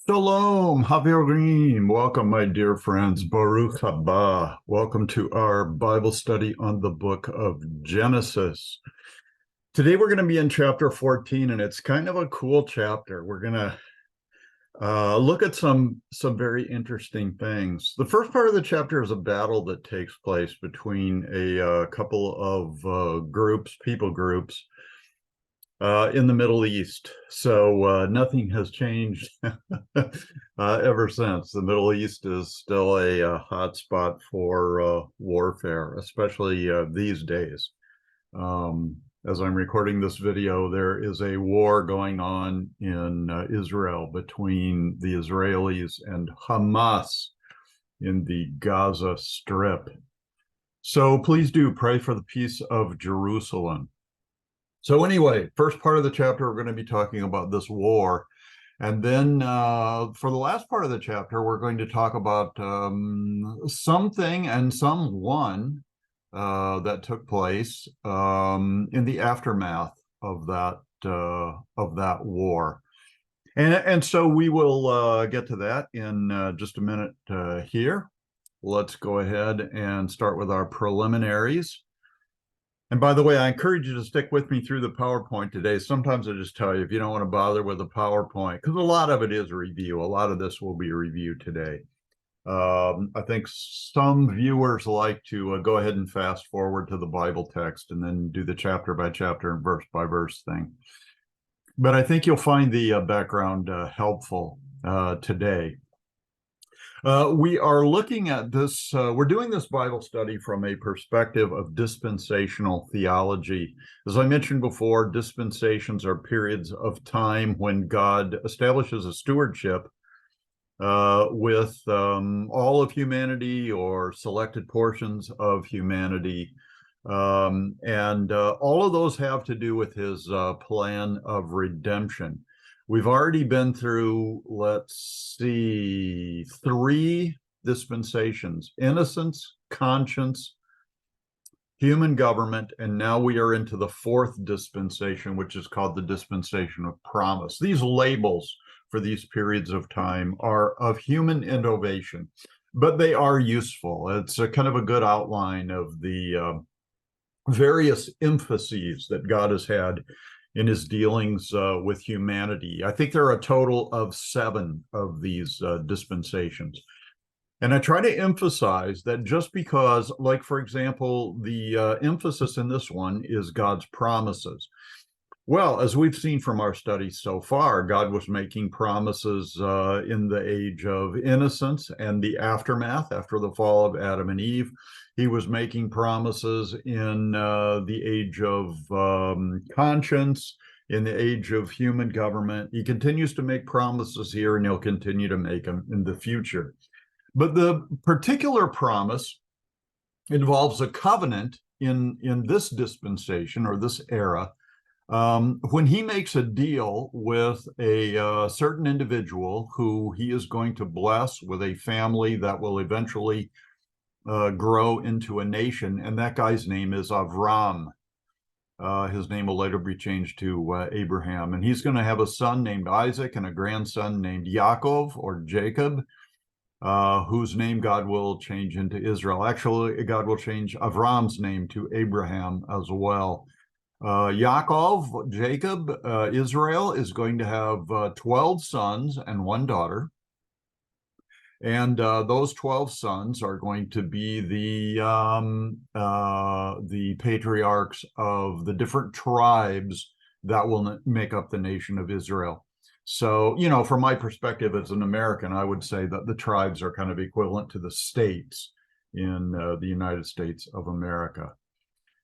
Shalom, Haverim. Welcome, my dear friends. Baruch haba. Welcome to our Bible study on the book of Genesis. Today we're going to be in chapter 14, and it's kind of a cool chapter. We're going to look at some very interesting things. The first part of the chapter is a battle that takes place between a couple of people groups in the Middle East. So nothing has changed ever since. The Middle East is still a hot spot for warfare, especially these days. As I'm recording this video, there is a war going on in Israel between the Israelis and Hamas in the Gaza Strip. So please do pray for the peace of Jerusalem. So anyway, first part of the chapter, we're going to be talking about this war. And then for the last part of the chapter, we're going to talk about something and someone that took place in the aftermath of that war. And so we will get to that in just a minute here. Let's go ahead and start with our preliminaries. And by the way, I encourage you to stick with me through the PowerPoint today. Sometimes I just tell you, if you don't want to bother with the PowerPoint, because a lot of it is review. A lot of this will be reviewed today. I think some viewers like to go ahead and fast forward to the Bible text and then do the chapter by chapter and verse by verse thing. But I think you'll find the background helpful today. We are looking at this, we're doing this Bible study from a perspective of dispensational theology. As I mentioned before, dispensations are periods of time when God establishes a stewardship with all of humanity or selected portions of humanity. And all of those have to do with his plan of redemption. We've already been through, let's see, 3 dispensations: innocence, conscience, human government, and now we are into the 4th dispensation, which is called the dispensation of promise. These labels for these periods of time are of human innovation, but they are useful. It's a kind of a good outline of the various emphases that God has had in his dealings with humanity. I think there are a total of 7 of these dispensations. And I try to emphasize that just because, like, for example, the emphasis in this one is God's promises. Well, as we've seen from our studies so far, God was making promises in the age of innocence and the aftermath after the fall of Adam and Eve. He was making promises in the age of conscience, in the age of human government. He continues to make promises here, and he'll continue to make them in the future. But the particular promise involves a covenant in this dispensation or this era. When he makes a deal with a certain individual who he is going to bless with a family that will eventually grow into a nation, and that guy's name is Avram. His name will later be changed to Abraham, and he's going to have a son named Isaac and a grandson named Yaakov or Jacob, whose name God will change into Israel. Actually, God will change Avram's name to Abraham as well. Yaakov, Jacob, Israel is going to have 12 sons and 1 daughter. And those 12 sons are going to be the patriarchs of the different tribes that will make up the nation of Israel. So, you know, from my perspective as an American, I would say that the tribes are kind of equivalent to the states in the United States of America.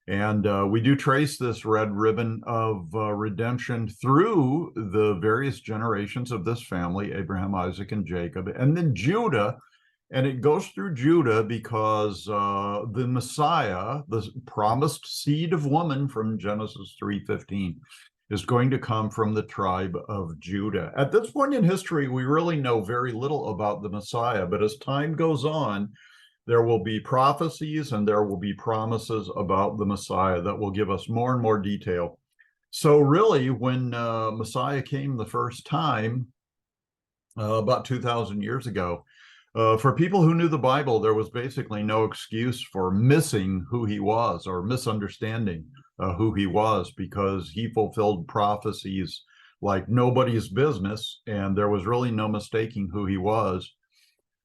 And we do trace this red ribbon of redemption through the various generations of this family, Abraham, Isaac, and Jacob, and then Judah. And it goes through Judah because the Messiah, the promised seed of woman from Genesis 3:15, is going to come from the tribe of Judah. At this point in history, we really know very little about the Messiah, but as time goes on, there will be prophecies and there will be promises about the Messiah that will give us more and more detail. So really, when Messiah came the first time, about 2,000 years ago. For people who knew the Bible, there was basically no excuse for missing who he was or misunderstanding who he was, because he fulfilled prophecies like nobody's business, and there was really no mistaking who he was,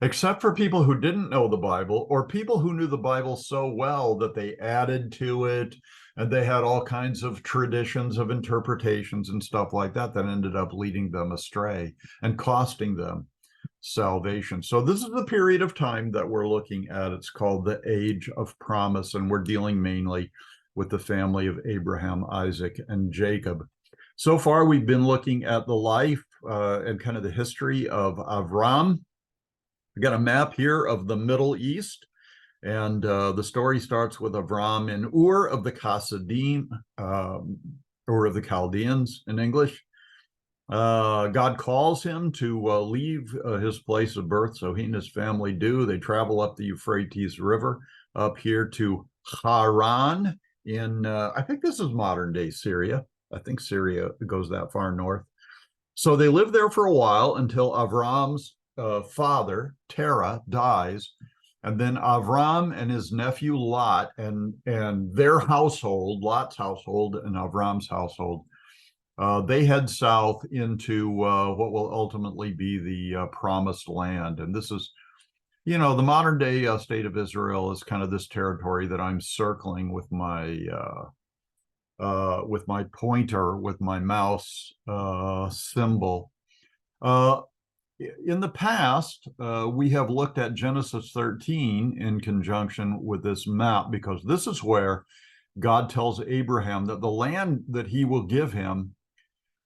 except for people who didn't know the Bible, or people who knew the Bible so well that they added to it, and they had all kinds of traditions of interpretations and stuff like that that ended up leading them astray and costing them salvation. So this is the period of time that we're looking at. It's called the Age of Promise, and we're dealing mainly with the family of Abraham, Isaac, and Jacob. So far, we've been looking at the life and kind of the history of Avram. I got a map here of the Middle East, and the story starts with Avram in Ur of the Chassidim, Ur of the Chaldeans in English. God calls him to leave his place of birth, so he and his family do. They travel up the Euphrates River up here to Haran in, I think this is modern-day Syria. I think Syria goes that far north. So they live there for a while until Avram's father, Terah, dies. And then Avram and his nephew Lot and their household, Lot's household and Avram's household, they head south into what will ultimately be the promised land. And this is, the modern day state of Israel is kind of this territory that I'm circling with my pointer, with my mouse symbol. In the past, we have looked at Genesis 13 in conjunction with this map, because this is where God tells Abraham that the land that he will give him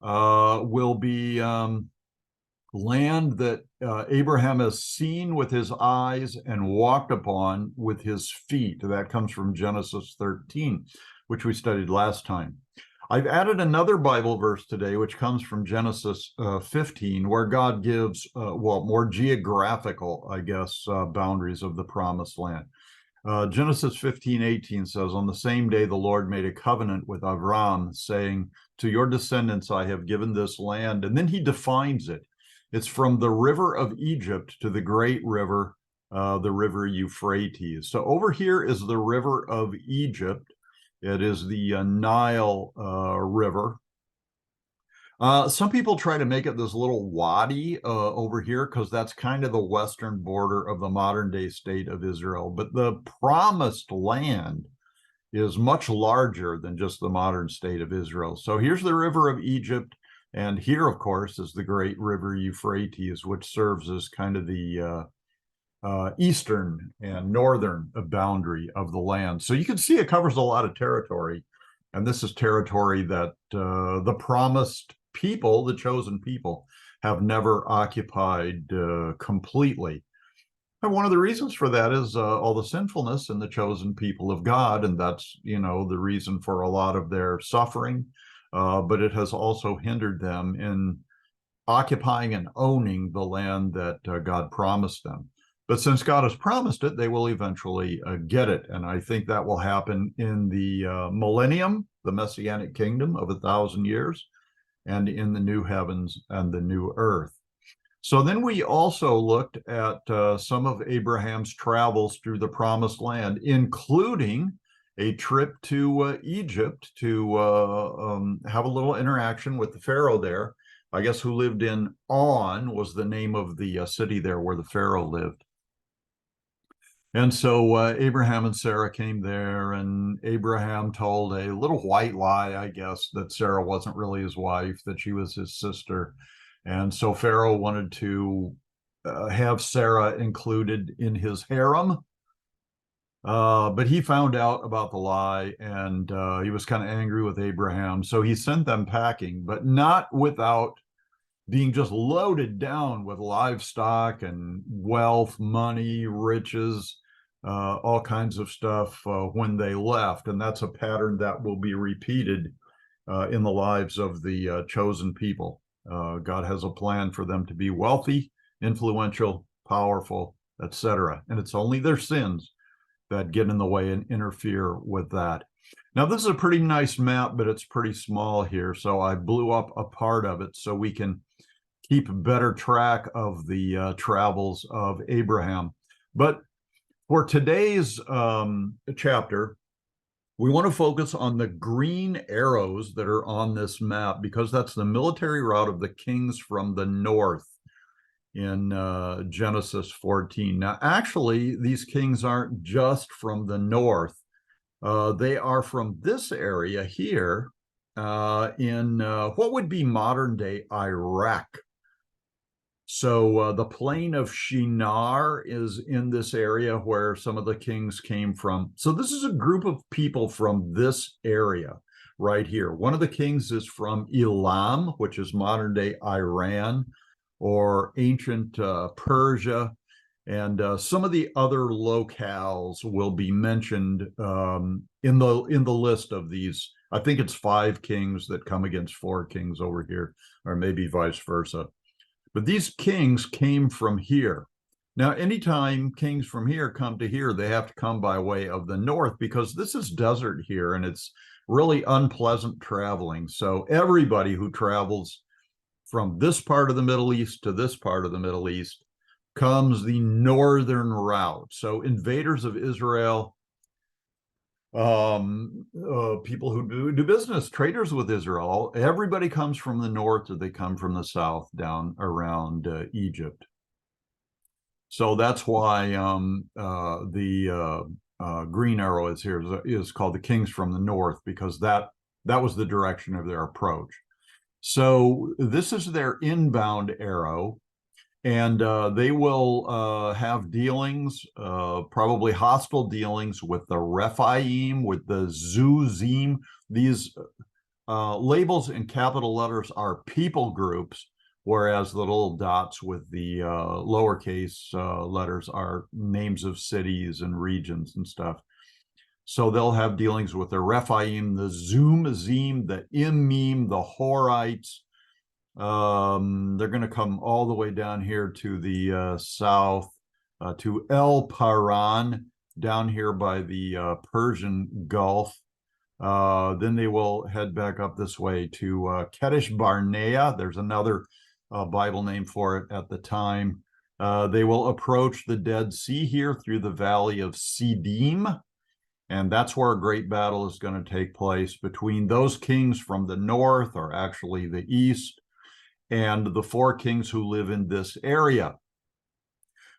will be land that Abraham has seen with his eyes and walked upon with his feet. That comes from Genesis 13, which we studied last time. I've added another Bible verse today, which comes from Genesis 15, where God gives, more geographical, I guess, boundaries of the promised land. Genesis 15:18 says, "On the same day the Lord made a covenant with Avram, saying, 'To your descendants I have given this land.'" And then he defines it. It's from the river of Egypt to the great river, the river Euphrates. So over here is the river of Egypt. It is the Nile River. Some people try to make it this little wadi over here, because that's kind of the western border of the modern day state of Israel. But the promised land is much larger than just the modern state of Israel. So here's the river of Egypt. And here, of course, is the great river Euphrates, which serves as kind of the eastern and northern boundary of the land. So you can see it covers a lot of territory. And this is territory that the promised people, the chosen people, have never occupied completely. And one of the reasons for that is all the sinfulness in the chosen people of God. And that's, the reason for a lot of their suffering. But it has also hindered them in occupying and owning the land that God promised them. But since God has promised it, they will eventually get it. And I think that will happen in the millennium, the Messianic kingdom of 1,000 years, and in the new heavens and the new earth. So then we also looked at some of Abraham's travels through the promised land, including a trip to Egypt to have a little interaction with the Pharaoh there. I guess who lived in On was the name of the city there where the Pharaoh lived. And so Abraham and Sarah came there, and Abraham told a little white lie, I guess, that Sarah wasn't really his wife, that she was his sister. And so Pharaoh wanted to have Sarah included in his harem. But he found out about the lie, and he was kind of angry with Abraham. So he sent them packing, but not without being just loaded down with livestock and wealth, money, riches, all kinds of stuff when they left. And that's a pattern that will be repeated in the lives of the chosen people. God has a plan for them to be wealthy, influential, powerful, etc. And it's only their sins that get in the way and interfere with that. Now, this is a pretty nice map, but it's pretty small here. So I blew up a part of it so we can keep better track of the travels of Abraham. But for today's chapter, we want to focus on the green arrows that are on this map, because that's the military route of the kings from the north in Genesis 14. Now, actually, these kings aren't just from the north. They are from this area here in what would be modern-day Iraq. So the plain of Shinar is in this area where some of the kings came from. So this is a group of people from this area right here. One of the kings is from Elam, which is modern-day Iran or ancient Persia. And some of the other locales will be mentioned in the list of these. I think it's 5 kings that come against 4 kings over here, or maybe vice versa. But these kings came from here. Now, anytime kings from here come to here, they have to come by way of the north, because this is desert here and it's really unpleasant traveling. So everybody who travels from this part of the Middle East to this part of the Middle East comes the northern route. So invaders of Israel, people who do business, traders with Israel, everybody comes from the north, or they come from the south down around Egypt. So that's why the green arrow is here is called the kings from the north, because that was the direction of their approach. So this is their inbound arrow. And they will have dealings, probably hostile dealings with the Rephaim, with the Zuzim. These labels in capital letters are people groups, whereas the little dots with the lowercase letters are names of cities and regions and stuff. So they'll have dealings with the Rephaim, the Zumazim, the Immim, the Horites. They're going to come all the way down here to the south, to El Paran, down here by the Persian Gulf. Then they will head back up this way to Kadesh Barnea. There's another Bible name for it at the time. They will approach the Dead Sea here through the valley of Sidim. And that's where a great battle is going to take place between those kings from the north, or actually the east, and the 4 kings who live in this area.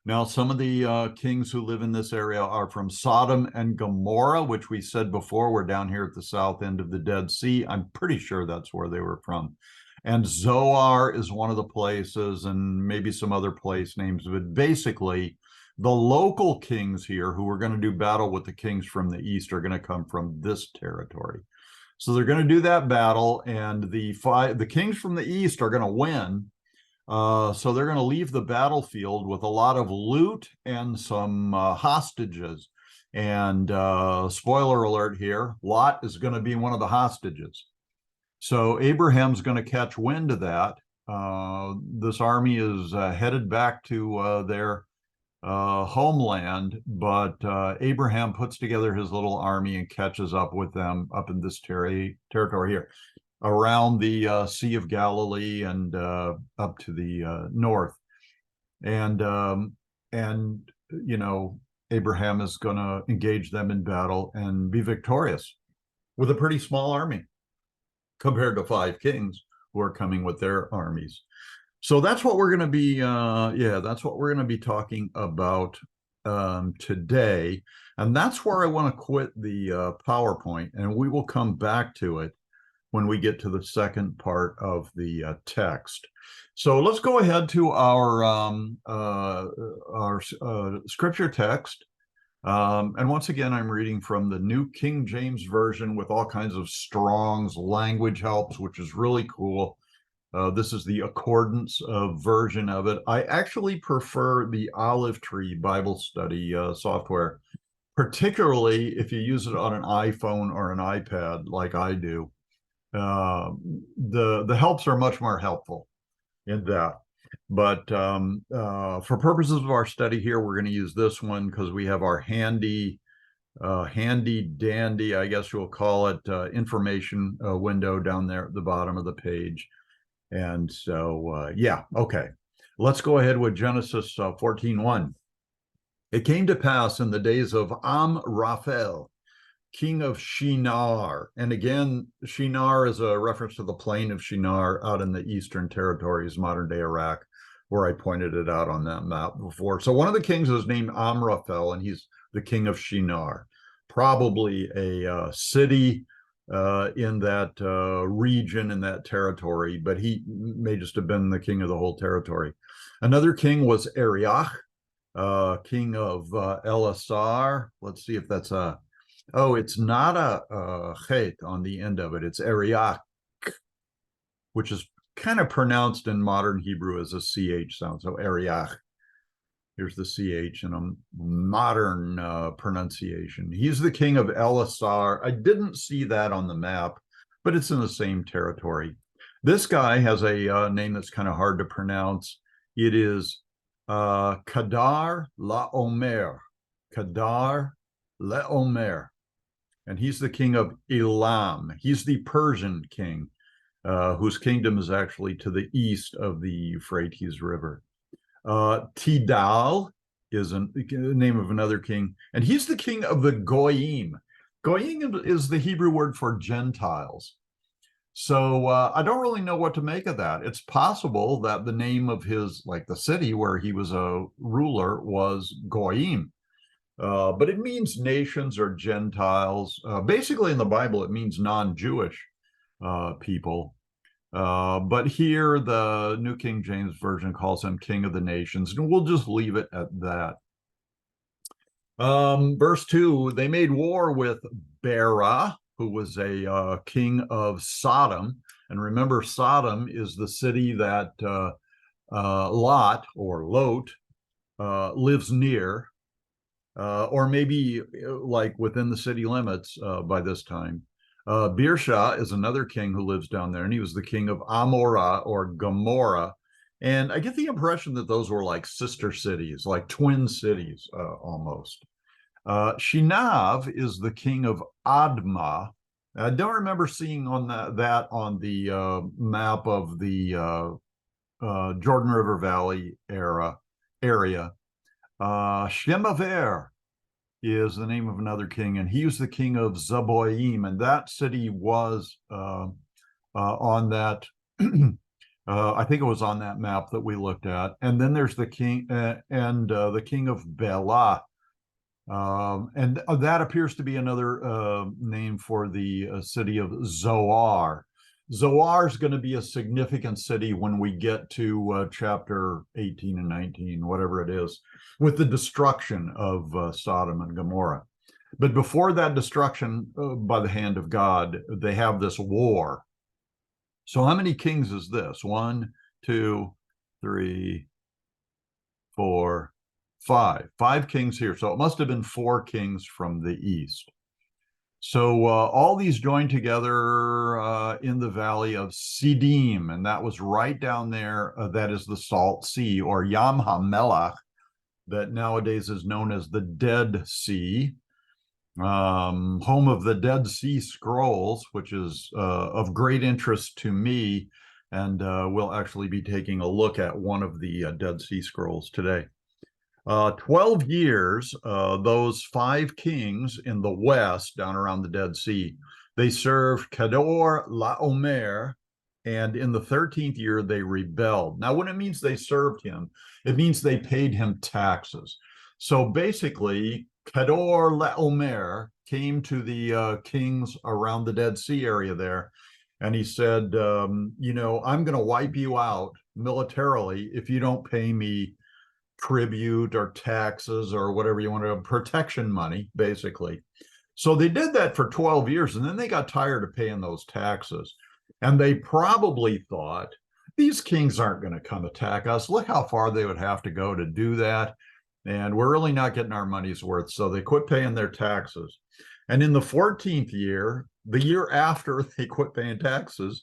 Now, some of the kings who live in this area are from Sodom and Gomorrah, which we said before were down here at the south end of the Dead Sea. I'm pretty sure that's where they were from. And Zoar is one of the places, and maybe some other place names. But basically, the local kings here who are going to do battle with the kings from the east are going to come from this territory. So they're going to do that battle, and the kings from the east are going to win. So they're going to leave the battlefield with a lot of loot and some hostages. And spoiler alert here, Lot is going to be one of the hostages. So Abraham's going to catch wind of that. This army is headed back to their homeland, but Abraham puts together his little army and catches up with them up in this territory here, around the Sea of Galilee and up to the north. And you know, Abraham is going to engage them in battle and be victorious with a pretty small army compared to 5 kings who are coming with their armies. So that's what we're going to be, that's what we're going to be talking about today. And that's where I want to quit the PowerPoint, and we will come back to it when we get to the second part of the text. So let's go ahead to our scripture text. And once again, I'm reading from the New King James Version with all kinds of Strong's language helps, which is really cool. This is the Accordance version of it. I actually prefer the Olive Tree Bible Study software, particularly if you use it on an iPhone or an iPad like I do. The helps are much more helpful in that. But for purposes of our study here, we're going to use this one because we have our handy dandy, I guess you'll call it, information window down there at the bottom of the page. And so, yeah, okay. Let's go ahead with Genesis 14:1. It came to pass in the days of Amraphel, king of Shinar. And again, Shinar is a reference to the plain of Shinar out in the Eastern Territories, modern day Iraq, where I pointed it out on that map before. So one of the kings is named Amraphel, and he's the king of Shinar, probably a city in that region, in that territory, but he may just have been the king of the whole territory. Another king was Arioch, king of Elasar. Let's see if that's a, oh, it's not a chet on the end of it. It's Arioch, which is kind of pronounced in modern Hebrew as a CH sound. So Arioch. Here's the CH in a modern pronunciation. He's the king of Elasar. I didn't see that on the map, but it's in the same territory. This guy has a name that's kind of hard to pronounce. It is Kedar Laomer. Kedar Laomer. And he's the king of Elam. He's the Persian king, whose kingdom is actually to the east of the Euphrates River. Tidal is the name of another king, and he's the king of the Goyim. Goyim is the Hebrew word for Gentiles. So I don't really know what to make of that. It's possible that the name of his, like the city where he was a ruler, was Goyim. But it means nations or Gentiles. Basically, in the Bible, it means non-Jewish people. But here, the New King James Version calls him King of the Nations, and we'll just leave it at that. Verse 2, they made war with Bera, who was a king of Sodom. And remember, Sodom is the city that Lot, or Lot, lives near, or maybe like within the city limits by this time. Birsha is another king who lives down there, and he was the king of Amorah or Gomorrah. And I get the impression that those were like sister cities, like twin cities almost. Shinav is the king of Admah. I don't remember seeing on that on the map of the Jordan River Valley area. Shemaver is the name of another king, and he was the king of Zeboim, and that city was on that, I think it was on that map that we looked at. And then there's the king, the king of Bela, and that appears to be another name for the city of Zoar. Zoar is going to be a significant city when we get to chapter 18 and 19, whatever it is, with the destruction of Sodom and Gomorrah. But before that destruction by the hand of God, they have this war. So how many kings is this? 1, 2, 3, 4, 5. 5 kings here. So it must have been 4 kings from the east. So all these joined together in the valley of Siddim, and that was right down there. That is the Salt Sea, or Yam HaMelach, that nowadays is known as the Dead Sea, home of the Dead Sea Scrolls, which is of great interest to me, and we'll actually be taking a look at one of the Dead Sea Scrolls today. 12 years, those 5 kings in the west, down around the Dead Sea, they served Kedar Laomer, and in the 13th year, they rebelled. Now, when it means they served him, it means they paid him taxes. So basically, Kedar Laomer came to the kings around the Dead Sea area there, and he said, you know, I'm going to wipe you out militarily if you don't pay me tribute or taxes or whatever you want to, protection money, basically. So they did that for 12 years, and then they got tired of paying those taxes. And they probably thought, these kings aren't going to come attack us. Look how far they would have to go to do that. And we're really not getting our money's worth. So they quit paying their taxes. And in the 14th year, the year after they quit paying taxes,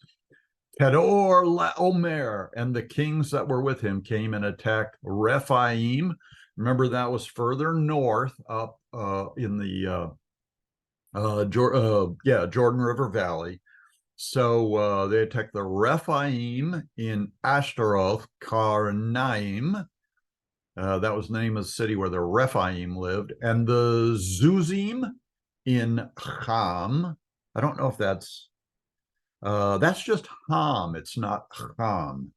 Kedar Laomer and the kings that were with him came and attacked Rephaim. Remember, that was further north up in the Jordan River Valley. So they attacked the Rephaim in Ashtaroth Karnaim. That was the name of the city where the Rephaim lived, and the Zuzim in Ham. I don't know if that's just Ham. It's not Ham.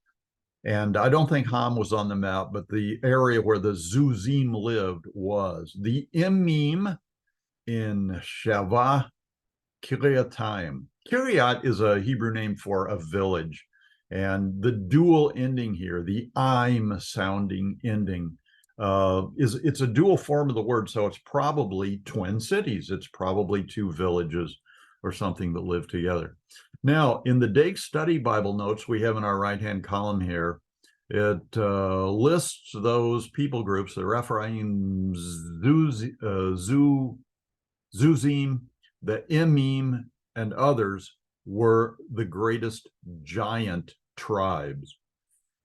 And I don't think Ham was on the map, but the area where the Zuzim lived was. The Emim in Shavah Kiryatayim. Kiryat is a Hebrew name for a village. And the dual ending here, the I'm sounding ending, it's a dual form of the word. So it's probably twin cities. It's probably two villages or something that live together. Now, in the Dake Study Bible Notes we have in our right-hand column here, it lists those people groups, the Rephaim, Zuzim, the Emim, and others were the greatest giant tribes.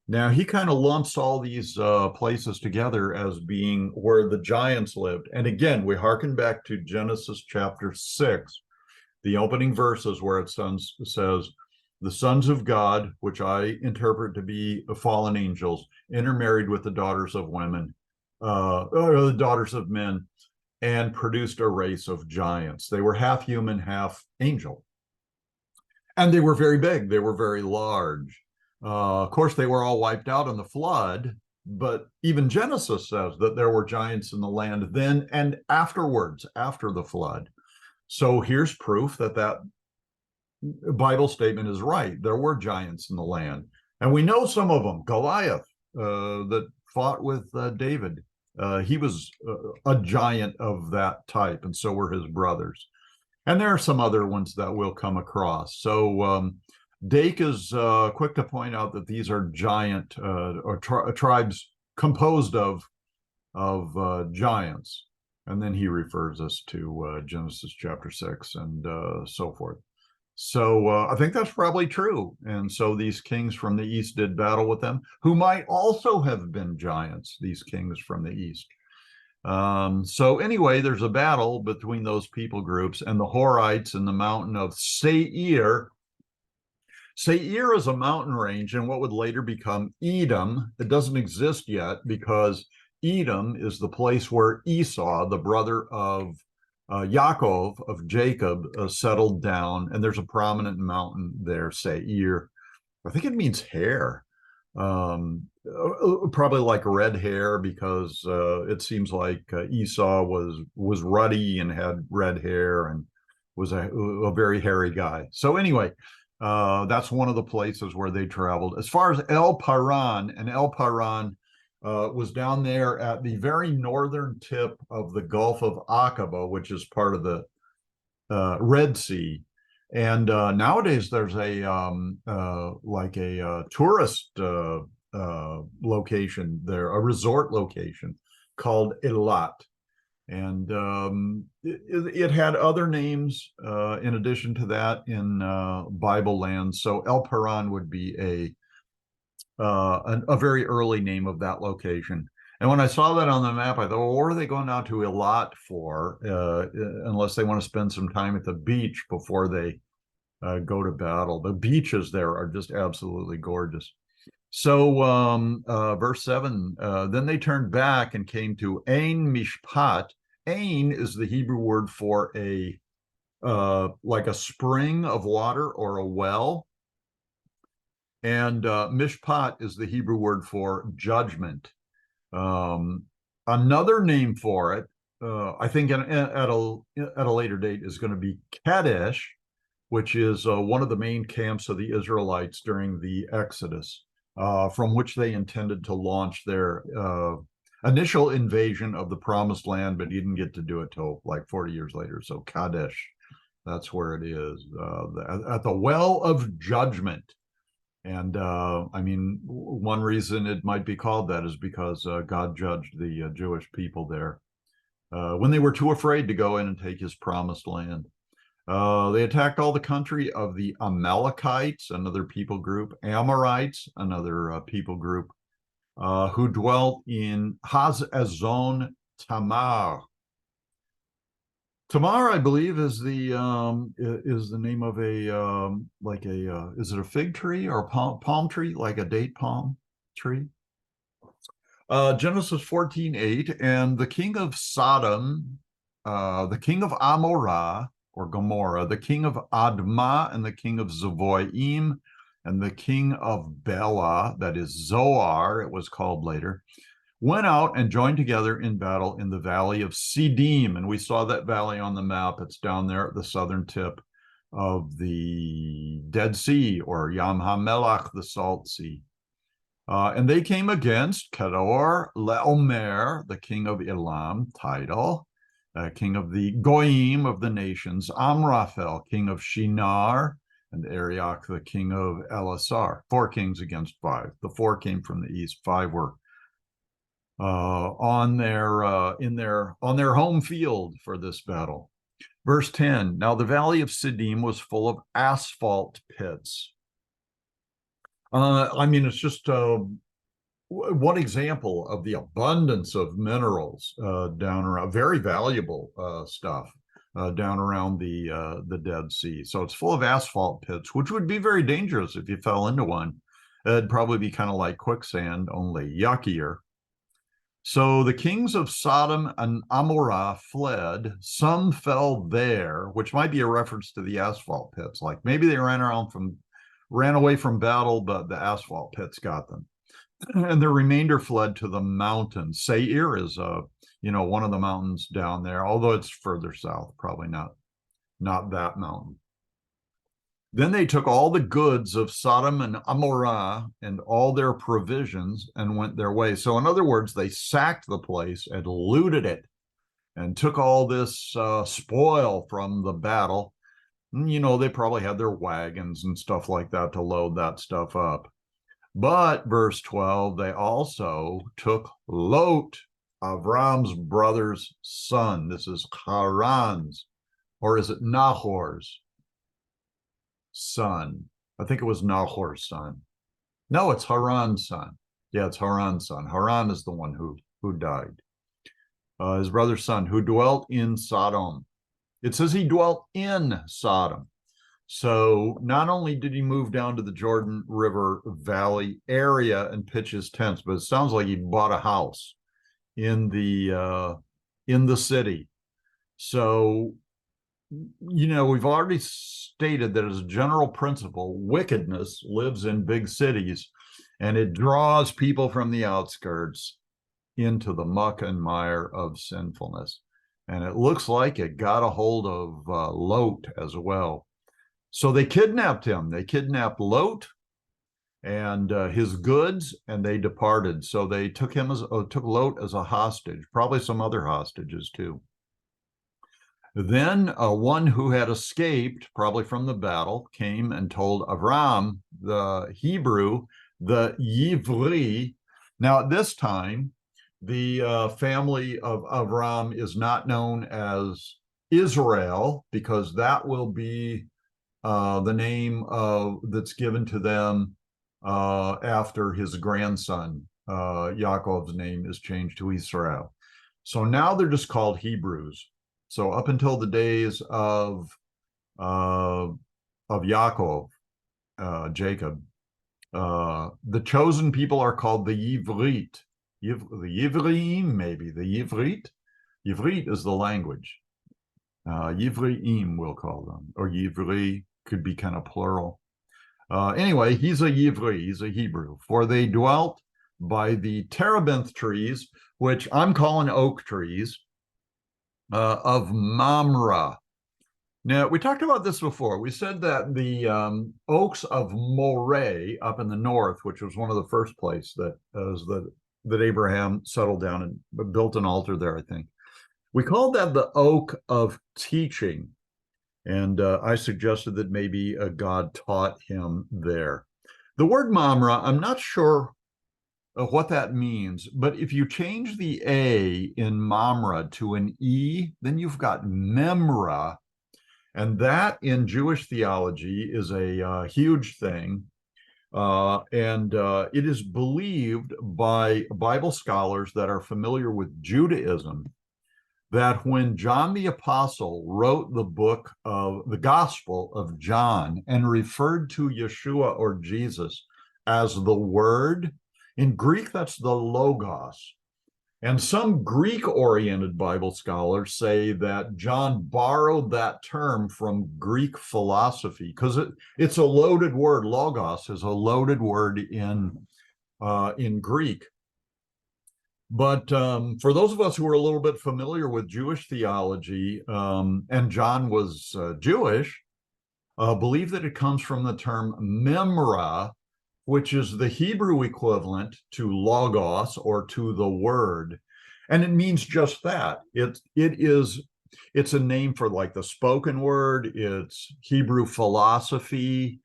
Now, he kind of lumps all these places together as being where the giants lived. And again, we hearken back to Genesis chapter 6, the opening verses where it says, the sons of God, which I interpret to be fallen angels, intermarried with the daughters of women, or the daughters of men, and produced a race of giants. They were half human, half angel. And they were very big. They were very large. Of course, they were all wiped out in the flood, but even Genesis says that there were giants in the land then and afterwards, after the flood. So here's proof that that Bible statement is right. There were giants in the land. And we know some of them. Goliath, that fought with David. He was a giant of that type, and so were his brothers. And there are some other ones that we'll come across. So Dake is quick to point out that these are giant tribes composed of giants. And then he refers us to Genesis chapter 6 and so forth. So I think that's probably true. And so these kings from the east did battle with them, who might also have been giants, these kings from the east. So anyway, there's a battle between those people groups and the Horites in the mountain of Seir. Seir is a mountain range in what would later become Edom. It doesn't exist yet because Edom is the place where Esau, the brother of Yaakov, of Jacob, settled down, and there's a prominent mountain there, Seir. I think it means hair, probably like red hair, because it seems like Esau was ruddy and had red hair and was a very hairy guy. So anyway, that's one of the places where they traveled. As far as El Paran, and El Paran was down there at the very northern tip of the Gulf of Aqaba, which is part of the Red Sea. And nowadays there's a tourist location there, a resort location called Eilat. And it had other names in addition to that in Bible land. So El Paran would be a very early name of that location. And when I saw that on the map, I thought, well, what are they going out to Eilat for, unless they want to spend some time at the beach before they go to battle. The beaches there are just absolutely gorgeous. So verse 7, then they turned back and came to Ein Mishpat. Ein is the Hebrew word for like a spring of water or a well. And mishpat is the Hebrew word for judgment. Another name for it, I think at a later date, is going to be Kadesh, which is one of the main camps of the Israelites during the Exodus, from which they intended to launch their initial invasion of the Promised Land, but didn't get to do it till like 40 years later. So Kadesh, that's where it is, at the well of judgment. And I mean, one reason it might be called that is because God judged the Jewish people there when they were too afraid to go in and take his promised land. They attacked all the country of the Amalekites, another people group, Amorites, another people group, who dwelt in Hazazon Tamar. Tamar, I believe, is the name of a is it a fig tree or a palm tree, like a date palm tree? Genesis 14:8, and the king of Sodom, the king of Amorah or Gomorrah, the king of Admah, and the king of Zeboim, and the king of Bela, that is Zoar, it was called later, went out and joined together in battle in the valley of Siddim. And we saw that valley on the map. It's down there at the southern tip of the Dead Sea, or Yam HaMelach, the Salt Sea. And they came against Kedor Laomer, the king of Elam, Tidal, king of the Goyim of the nations, Amraphel, king of Shinar, and Arioch, the king of Elasar. 4 kings against 5. The 4 came from the east. 5 were on their home field for this battle. Verse 10. Now the valley of Siddim was full of asphalt pits. I mean, it's just one example of the abundance of minerals down around, very valuable stuff down around the Dead Sea. So it's full of asphalt pits, which would be very dangerous if you fell into one. It'd probably be kind of like quicksand, only yuckier. So the kings of Sodom and Amorah fled. Some fell there, which might be a reference to the asphalt pits. Like maybe they ran away from battle, but the asphalt pits got them. And the remainder fled to the mountains. Seir is one of the mountains down there, although it's further south, probably not that mountain. Then they took all the goods of Sodom and Amorah and all their provisions and went their way. So in other words, they sacked the place and looted it and took all this spoil from the battle. They probably had their wagons and stuff like that to load that stuff up. But verse 12, they also took Lot, Avram's brother's son. This is Haran's, or is it Nahor's son? I think it was Nahor's son. No, it's Haran's son. Yeah, it's Haran's son. Haran is the one who died. His brother's son, who dwelt in Sodom. It says he dwelt in Sodom. So not only did he move down to the Jordan River Valley area and pitch his tents, but it sounds like he bought a house in the city. So, we've already stated that as a general principle, wickedness lives in big cities, and it draws people from the outskirts into the muck and mire of sinfulness. And it looks like it got a hold of Lot as well. So they kidnapped him. They kidnapped Lot and his goods, and they departed. So they took Lot as a hostage, probably some other hostages too. Then one who had escaped, probably from the battle, came and told Avram, the Hebrew, the Yivri. Now at this time, the family of Avram is not known as Israel, because that will be the name that's given to them after his grandson. Yaakov's name is changed to Israel. So now they're just called Hebrews. So up until the days of Yaakov, Jacob, the chosen people are called the Yivrit. The Yivriim, maybe the Yivrit. Yivrit is the language. Yivriim, we'll call them, or Yivri could be kind of plural. Anyway, he's a Yivri, he's a Hebrew. For they dwelt by the terebinth trees, which I'm calling oak trees, of Mamre. Now, we talked about this before. We said that the oaks of Moreh up in the north, which was one of the first places that Abraham settled down and built an altar there, I think. We called that the oak of teaching. And I suggested that maybe God taught him there. The word Mamre, I'm not sure what that means, but if you change the A in Mamre to an E, then you've got Memra. And that in Jewish theology is a huge thing. And it is believed by Bible scholars that are familiar with Judaism that when John the Apostle wrote the book of the Gospel of John and referred to Yeshua or Jesus as the Word, in Greek, that's the Logos. And some Greek-oriented Bible scholars say that John borrowed that term from Greek philosophy because it's a loaded word. Logos is a loaded word in Greek. But for those of us who are a little bit familiar with Jewish theology, and John was Jewish, believe that it comes from the term memra, which is the Hebrew equivalent to logos or to the word. And it means just that. It's a name for like the spoken word, it's Hebrew philosophy.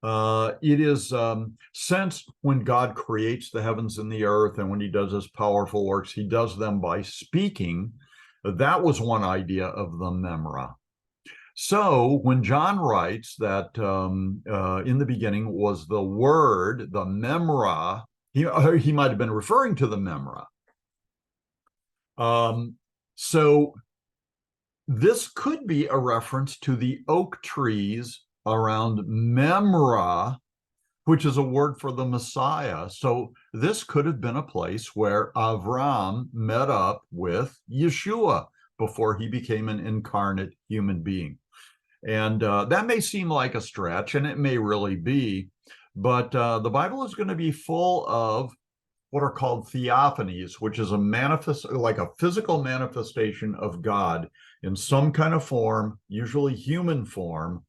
It is since when God creates the heavens and the earth, and when he does his powerful works, he does them by speaking. That was one idea of the memra. So when John writes that in the beginning was the word, the memra, he might have been referring to the memra. So this could be a reference to the oak trees around Memra, which is a word for the Messiah. So this could have been a place where Avram met up with Yeshua before he became an incarnate human being. And that may seem like a stretch, and it may really be, but the Bible is going to be full of what are called theophanies, which is like a physical manifestation of God in some kind of form, usually human form.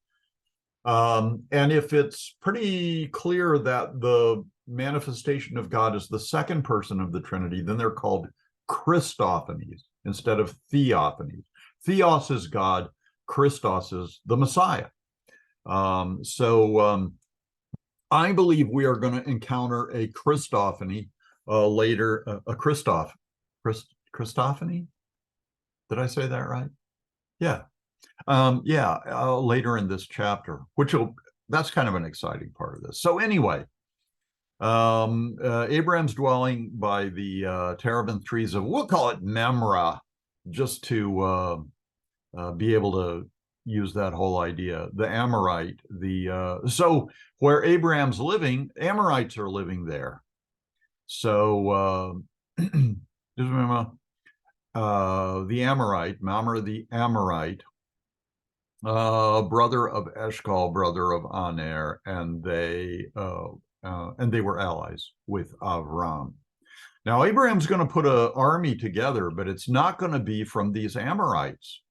And if it's pretty clear that the manifestation of God is the second person of the Trinity, then they're called Christophanies instead of theophanies. Theos is God, Christos is the Messiah. So I believe we are going to encounter a Christophany later, a Christophany? Did I say that right? Yeah. Later in this chapter, that's kind of an exciting part of this. So anyway, Abraham's dwelling by the terebinth trees of, we'll call it Memra, just to be able to use that whole idea. The Amorite, so where Abraham's living, Amorites are living there. So just remember the Amorite, Mamre the Amorite, brother of Eshcol, brother of Aner, and they were allies with Avram. Now Abraham's going to put an army together, but it's not going to be from these Amorites.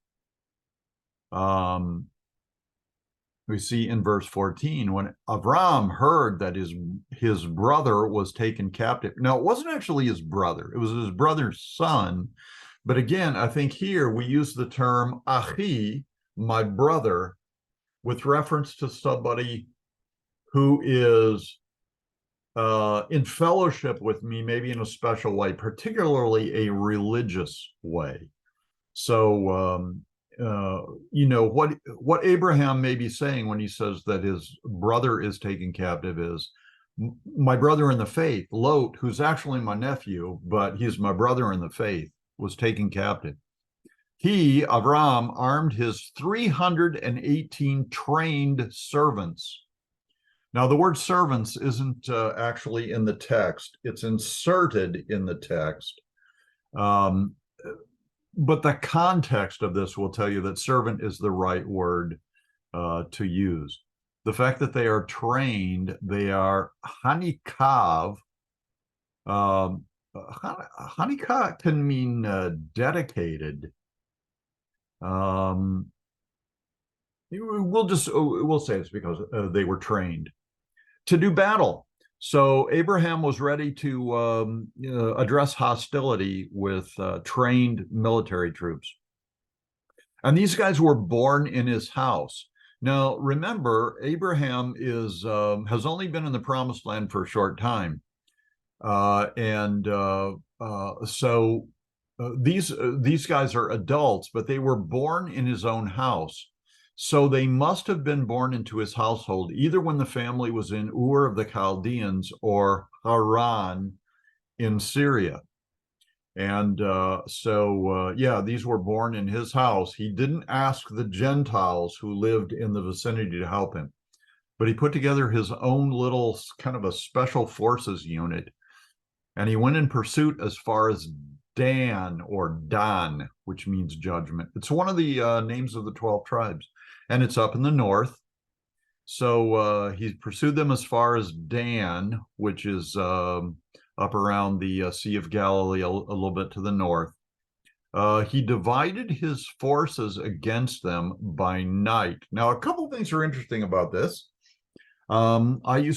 We see in verse 14, when Avram heard that his brother was taken captive. Now, it wasn't actually his brother. It was his brother's son. But again, I think here we use the term achi, my brother, with reference to somebody who is in fellowship with me, maybe in a special way, particularly a religious way. So, what Abraham may be saying when he says that his brother is taken captive is, my brother in the faith, Lot, who's actually my nephew, but he's my brother in the faith, was taken captive. He, Avram, armed his 318 trained servants. Now, the word servants isn't actually in the text. It's inserted in the text. But the context of this will tell you that servant is the right word to use. The fact that they are trained, they are hanikav. Hanikav can mean dedicated. We'll say it's because they were trained to do battle. So Abraham was ready to address hostility with trained military troops. And these guys were born in his house. Now, remember, Abraham has only been in the promised land for a short time. So these guys are adults, but they were born in his own house. So they must have been born into his household, either when the family was in Ur of the Chaldeans or Haran in Syria. And yeah, these were born in his house. He didn't ask the Gentiles who lived in the vicinity to help him, but he put together his own little kind of a special forces unit. And he went in pursuit as far as Dan, or Dan, which means judgment. It's one of the names of the 12 tribes, and it's up in the north. So he pursued them as far as Dan, which is up around the Sea of Galilee, a little bit to the north. He divided his forces against them by night. Now, a couple of things are interesting about this. I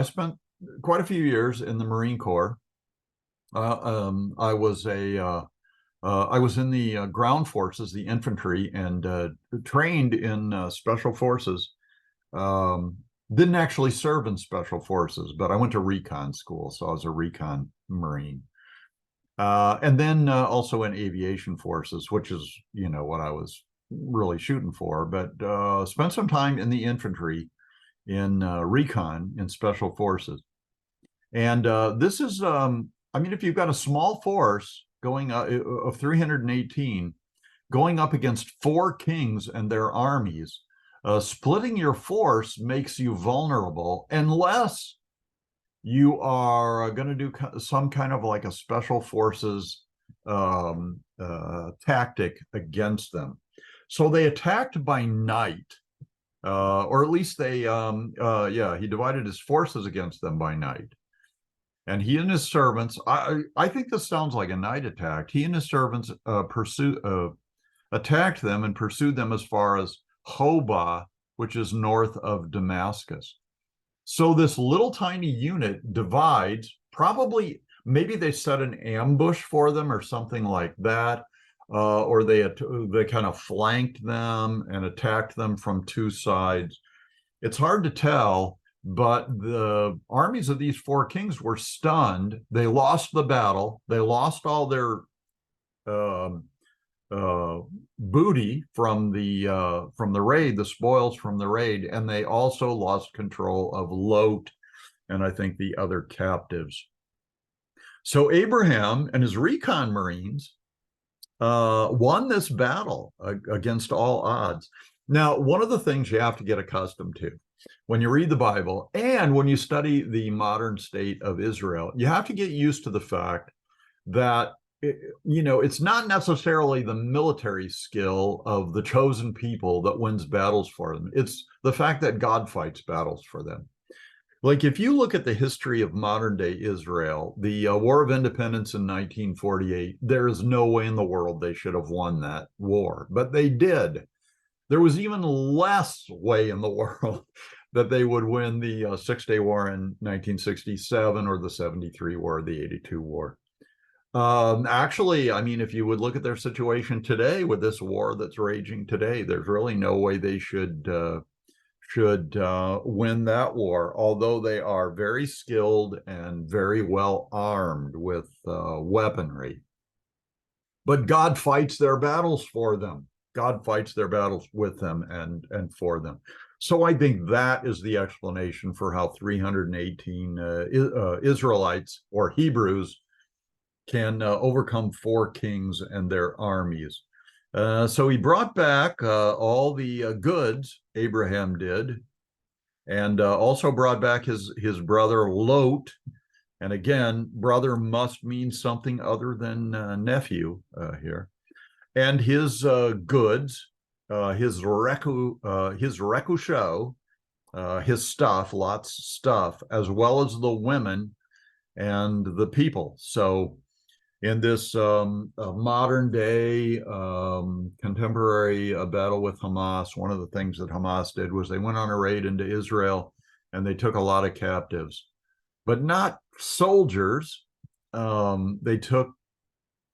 spent quite a few years in the Marine Corps. I was in the ground forces, the infantry, and trained in special forces. Didn't actually serve in special forces, but I went to recon school, so I was a recon Marine. And then also in aviation forces, which is, what I was really shooting for, but spent some time in the infantry in recon in special forces. And this is, if you've got a small force going of 318 going up against 4 kings and their armies, splitting your force makes you vulnerable unless you are going to do some kind of like a special forces tactic against them. So they attacked by night, or at least he divided his forces against them by night. And he and his servants, I think this sounds like a night attack. He and his servants attacked them and pursued them as far as Hobah, which is north of Damascus. So this little tiny unit divides, maybe they set an ambush for them or something like that, or they kind of flanked them and attacked them from 2 sides. It's hard to tell, but the armies of these 4 kings were stunned. They lost the battle. They lost all their booty from the raid, the spoils from the raid, and they also lost control of Lot and I think the other captives. So Abraham and his recon Marines won this battle against all odds. Now, one of the things you have to get accustomed to when you read the Bible and when you study the modern state of Israel, you have to get used to the fact that it's not necessarily the military skill of the chosen people that wins battles for them. It's the fact that God fights battles for them. Like if you look at the history of modern day Israel, the War of Independence in 1948, there is no way in the world they should have won that war, but they did. There was even less way in the world that they would win the Six-Day War in 1967 or the 73 War, the 82 War. Actually, if you would look at their situation today with this war that's raging today, there's really no way they should win that war, although they are very skilled and very well armed with weaponry. But God fights their battles for them. God fights their battles with them and for them. So I think that is the explanation for how 318 Israelites or Hebrews can overcome 4 kings and their armies. So he brought back all the goods, Abraham did, and also brought back his brother Lot. And again, brother must mean something other than nephew here. And his goods, his rekusho, his stuff, Lot's stuff, as well as the women and the people. So in this modern day contemporary battle with Hamas, one of the things that Hamas did was they went on a raid into Israel and they took a lot of captives, but not soldiers. They took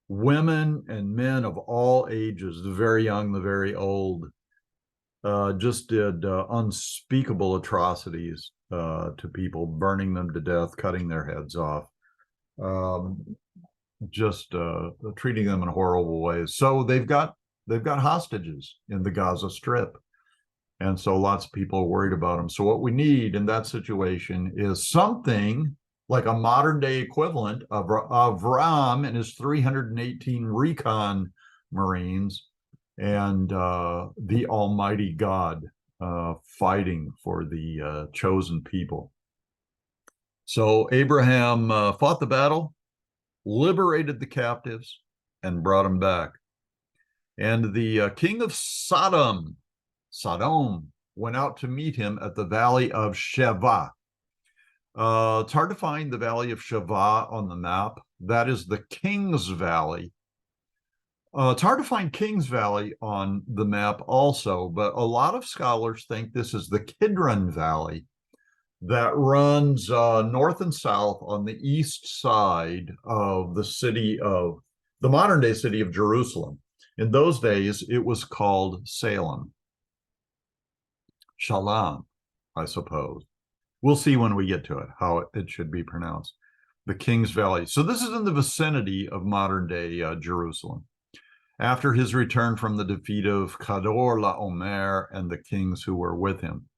women and men of all ages, the very young, the very old, just did unspeakable atrocities to people, burning them to death, cutting their heads off. Just treating them in horrible ways. So they've got hostages in the Gaza Strip, and so lots of people are worried about them. So what we need in that situation is something like a modern day equivalent of Avram and his 318 recon Marines and the Almighty God fighting for the chosen people. So Abraham fought the battle, liberated the captives, and brought them back. And the king of Sodom, went out to meet him at the valley of Sheva. It's hard to find the valley of Sheva on the map. That is the King's Valley. It's hard to find King's Valley on the map also, but a lot of scholars think this is the Kidron Valley that runs north and south on the east side of the modern day city of Jerusalem. In those days, it was called Salem. Shalom, I suppose. We'll see when we get to it, how it should be pronounced. The King's Valley. So this is in the vicinity of modern day Jerusalem. After his return from the defeat of Kador Laomer and the kings who were with him.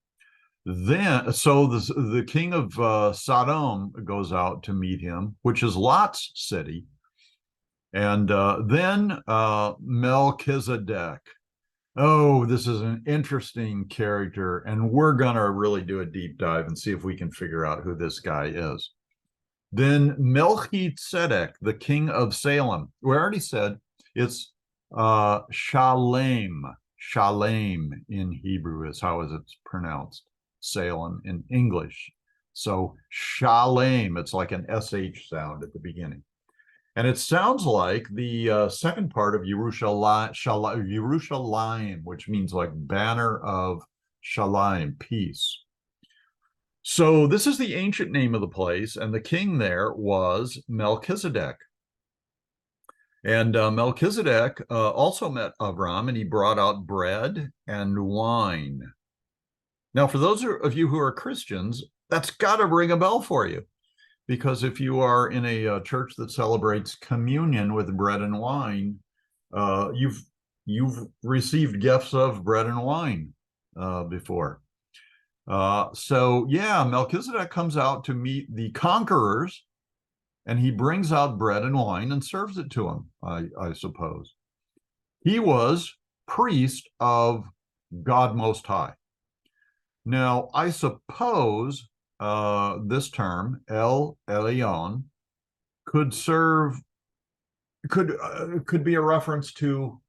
Then, so the king of Sodom goes out to meet him, which is Lot's city. And then Melchizedek. Oh, this is an interesting character, and we're going to really do a deep dive and see if we can figure out who this guy is. Then Melchizedek, the king of Salem. We already said it's Shalem. Shalem in Hebrew is how it's pronounced. Salem in English. So Shalem, it's like an SH sound at the beginning. And it sounds like the second part of Yerushalayim, which means like banner of Shalayim, peace. So this is the ancient name of the place, and the king there was Melchizedek. And Melchizedek also met Avram, and he brought out bread and wine. Now, for those of you who are Christians, that's got to ring a bell for you. Because if you are in a church that celebrates communion with bread and wine, you've received gifts of bread and wine before. So yeah, Melchizedek comes out to meet the conquerors, and he brings out bread and wine and serves it to them, I suppose. He was priest of God Most High. Now, I suppose this term El Elyon could be a reference to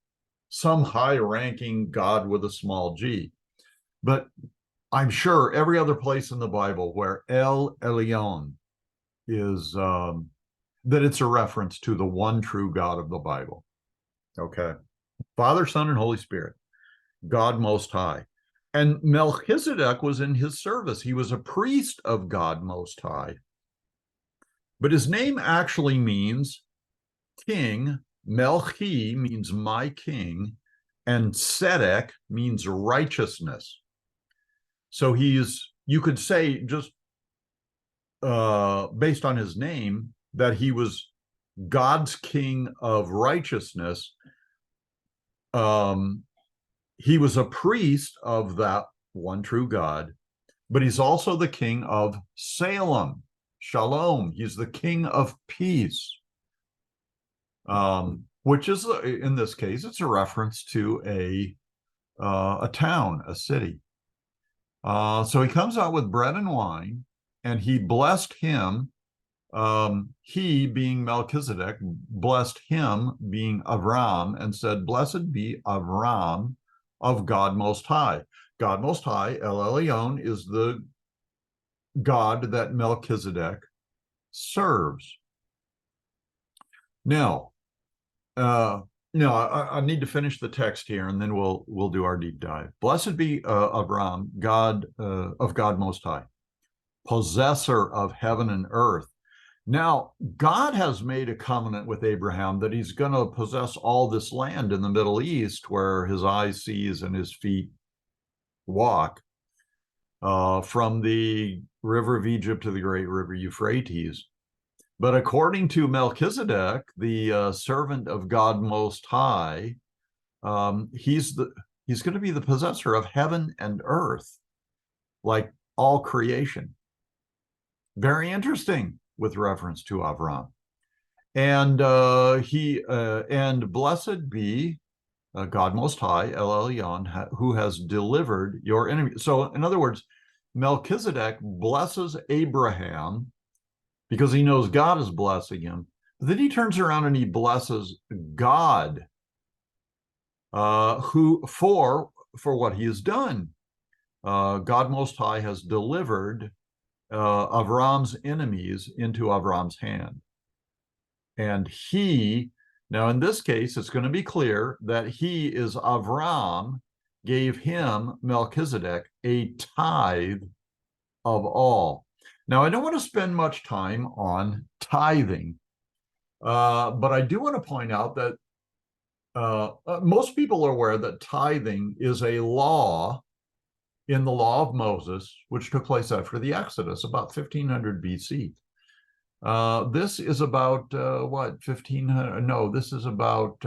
some high-ranking God with a small g, but I'm sure every other place in the Bible where El Elyon is that it's a reference to the one true God of the Bible. Okay, Father, Son, and Holy Spirit, God Most High. And Melchizedek was in his service. He was a priest of God Most High. But his name actually means king. Melchi means my king, and Tzedek means righteousness. So you could say, just based on his name, that he was God's king of righteousness. He was a priest of that one true God, but he's also the king of Salem, Shalom. He's the king of peace, which is, in this case, it's a reference to a town, a city. So he comes out with bread and wine, and he blessed him. He, being Melchizedek, blessed him, being Avram, and said, "Blessed be Avram of God Most High." God Most High, El Elyon, is the God that Melchizedek serves. Now, I need to finish the text here, and then we'll do our deep dive. Blessed be Avram, God of God Most High, possessor of heaven and earth. Now, God has made a covenant with Abraham that he's going to possess all this land in the Middle East where his eyes sees and his feet walk, from the river of Egypt to the great river Euphrates. But according to Melchizedek, the servant of God Most High, he's going to be the possessor of heaven and earth, like all creation. Very interesting. with reference to Avram. And and blessed be God Most High, El Elyon, who has delivered your enemy. So in other words, Melchizedek blesses Abraham because he knows God is blessing him. But then he turns around and he blesses God, who for what he has done. God Most High has delivered Avram's enemies into Avram's hand. And he, now in this case, it's going to be clear that he is Avram, gave him, Melchizedek, a tithe of all. Now, I don't want to spend much time on tithing, but I do want to point out that most people are aware that tithing is a law in the law of Moses, which took place after the Exodus, about 1500 BC. This is about what, 1500? No, this is about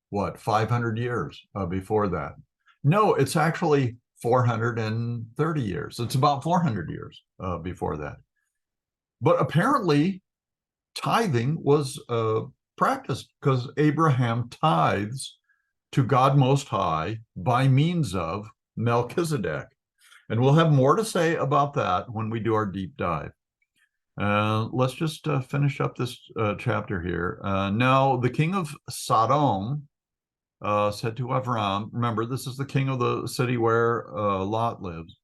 what, 500 years before that. No, it's actually 430 years. It's about 400 years before that. But apparently, tithing was practiced because Abraham tithes to God Most High by means of Melchizedek. And we'll have more to say about that when we do our deep dive. Let's just finish up this chapter here. Now, the king of Sodom said to Avram, remember, this is the king of the city where Lot lives.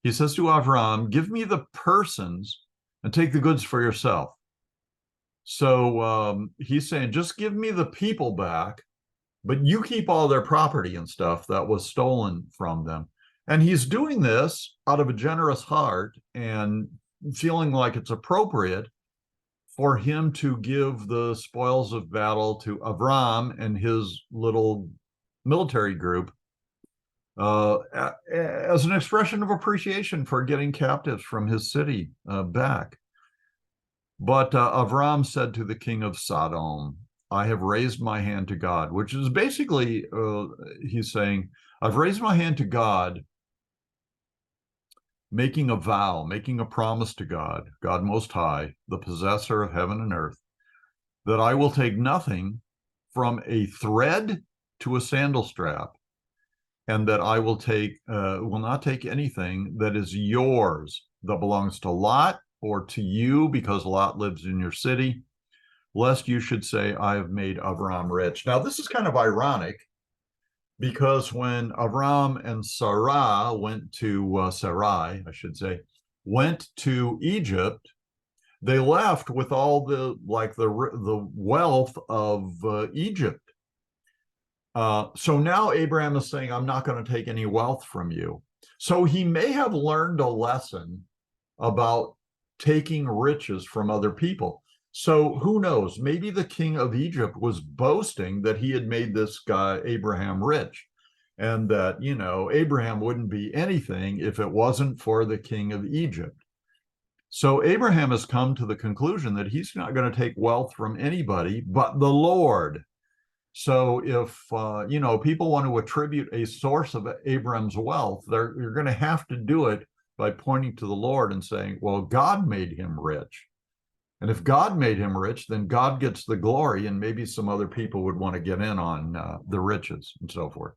He says to Avram, give me the persons and take the goods for yourself. So he's saying, just give me the people back, but you keep all their property and stuff that was stolen from them. And he's doing this out of a generous heart and feeling like it's appropriate for him to give the spoils of battle to Avram and his little military group as an expression of appreciation for getting captives from his city back. But Avram said to the king of Sodom, I have raised my hand to God, which is basically, he's saying, I've raised my hand to God, making a vow, making a promise to God, God Most High, the possessor of heaven and earth, that I will take nothing from a thread to a sandal strap, and that I will not take anything that is yours, that belongs to Lot or to you, because Lot lives in your city, lest you should say, I have made Avram rich. Now, this is kind of ironic, because when Avram and Sarai went to Egypt, they left with all the wealth of Egypt. So now Abraham is saying, I'm not going to take any wealth from you. So he may have learned a lesson about taking riches from other people. So who knows? Maybe the king of Egypt was boasting that he had made this guy Abraham rich, and that, Abraham wouldn't be anything if it wasn't for the king of Egypt. So Abraham has come to the conclusion that he's not going to take wealth from anybody but the Lord. So if, people want to attribute a source of Abraham's wealth, you're going to have to do it by pointing to the Lord and saying, well, God made him rich. And if God made him rich, then God gets the glory, and maybe some other people would want to get in on the riches and so forth.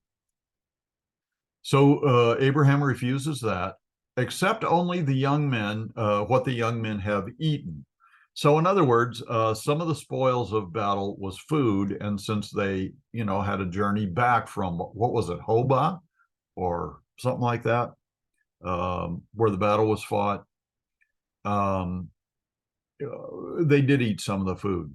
So Abraham refuses that, except only the young men, what the young men have eaten. So in other words, some of the spoils of battle was food. And since they, had a journey back from, what was it, Hobah or something like that, where the battle was fought, they did eat some of the food.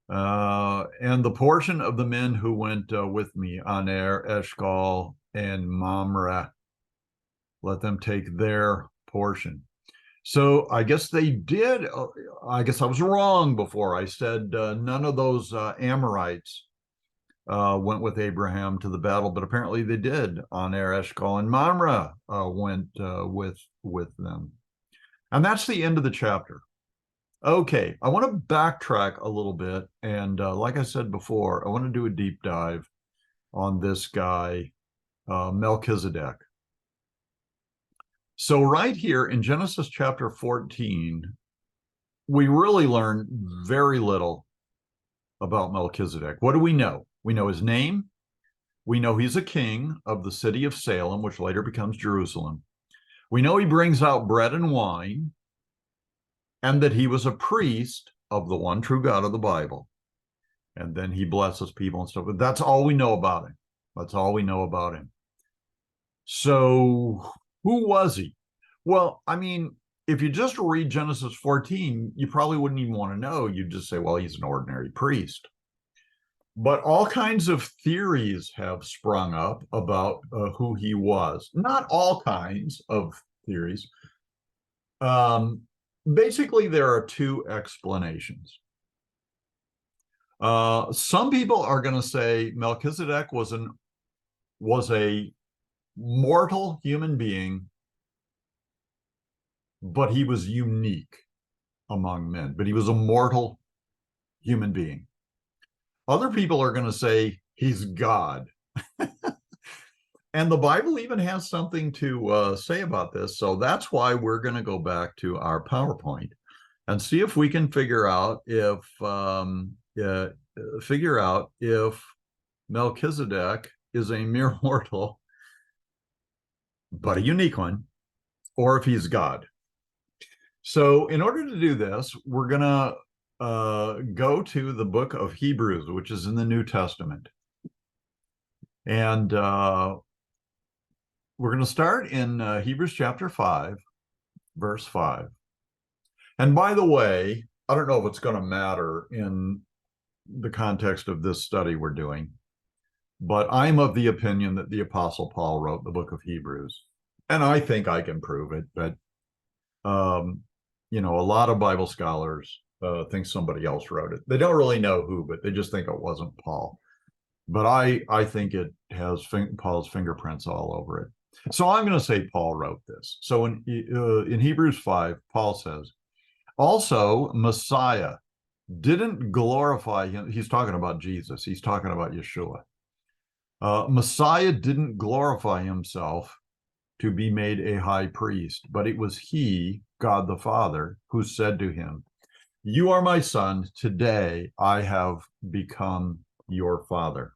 And the portion of the men who went with me, Aner, Eshcol, and Mamre, let them take their portion. So I guess they did. I guess I was wrong before. I said none of those Amorites went with Abraham to the battle, but apparently they did. Aner, Eshcol, and Mamre went with them. And that's the end of the chapter. Okay, I want to backtrack a little bit. And like I said before, I want to do a deep dive on this guy, Melchizedek. So right here in Genesis chapter 14, we really learn very little about Melchizedek. What do we know? We know his name. We know he's a king of the city of Salem, which later becomes Jerusalem. We know he brings out bread and wine, and that he was a priest of the one true God of the Bible. And then he blesses people and stuff. But that's all we know about him. That's all we know about him. So who was he? Well, I mean, if you just read Genesis 14, you probably wouldn't even want to know. You'd just say, well, he's an ordinary priest. But all kinds of theories have sprung up about who he was. Not all kinds of theories. Basically, there are two explanations. Some people are going to say Melchizedek was a mortal human being, but he was unique among men. But he was a mortal human being. Other people are going to say he's God. And the Bible even has something to say about this. So that's why we're going to go back to our PowerPoint and see if we can figure out if Melchizedek is a mere mortal, but a unique one, or if he's God. So in order to do this, we're going to go to the book of Hebrews, which is in the New Testament. And we're going to start in Hebrews chapter 5, verse 5. And by the way, I don't know if it's going to matter in the context of this study we're doing, but I'm of the opinion that the Apostle Paul wrote the book of Hebrews. And I think I can prove it, but a lot of Bible scholars think somebody else wrote it. They don't really know who, but they just think it wasn't Paul. But I think it has Paul's fingerprints all over it. So I'm going to say Paul wrote this. So in Hebrews 5, Paul says, also Messiah didn't glorify him. He's talking about Jesus. He's talking about Yeshua. Messiah didn't glorify himself to be made a high priest, but it was he, God the Father, who said to him, you are my son. Today I have become your father.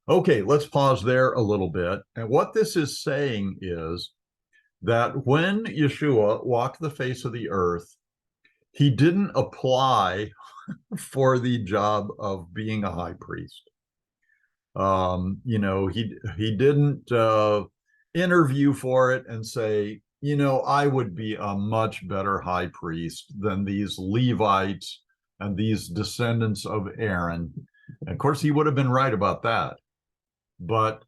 Okay, let's pause there a little bit. And what this is saying is that when Yeshua walked the face of the earth, he didn't apply for the job of being a high priest. He didn't interview for it and say, I would be a much better high priest than these Levites and these descendants of Aaron. And of course, he would have been right about that. But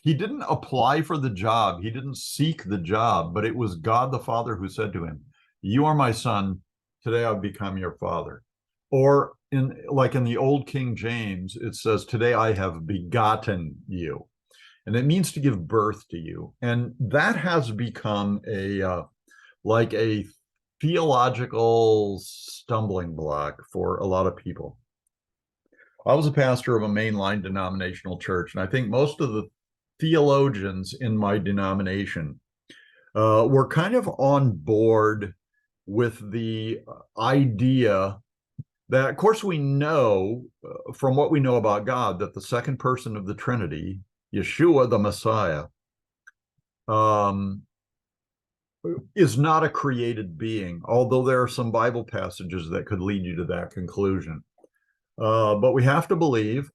he didn't apply for the job. He didn't seek the job, but it was God the Father who said to him, you are my son. Today I've become your father. Or in the old King James, it says, today I have begotten you. And it means to give birth to you. And that has become a theological stumbling block for a lot of people. I was a pastor of a mainline denominational church, and I think most of the theologians in my denomination were kind of on board with the idea that, of course, we know from what we know about God that the second person of the Trinity, Yeshua the Messiah, is not a created being, although there are some Bible passages that could lead you to that conclusion. But we have to believe,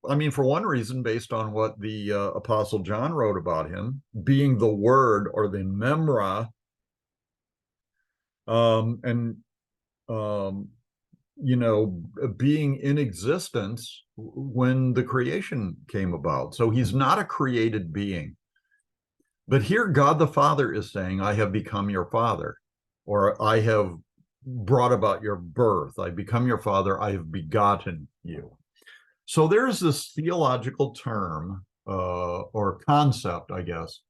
for one reason, based on what the Apostle John wrote about him, being the Word or the Memra, being in existence when the creation came about. So he's not a created being. But here God the Father is saying, I have become your father, or I have brought about your birth. I become your father. I have begotten you. So there's this theological term or concept, I guess,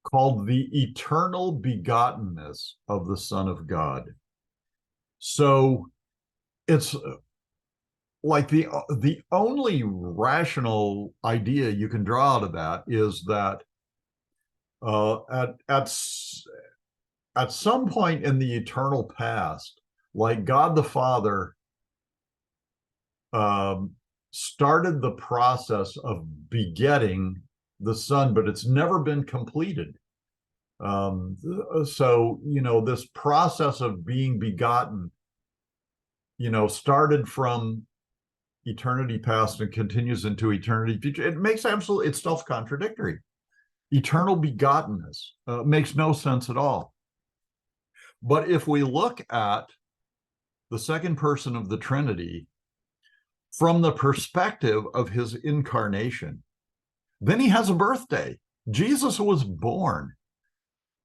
called the eternal begottenness of the Son of God. So it's like the only rational idea you can draw out of that is that At some point in the eternal past, like God the Father started the process of begetting the Son, but it's never been completed. So, this process of being begotten, started from eternity past and continues into eternity future. It's self-contradictory. Eternal begottenness makes no sense at all. But if we look at the second person of the Trinity from the perspective of his incarnation, then he has a birthday. Jesus was born.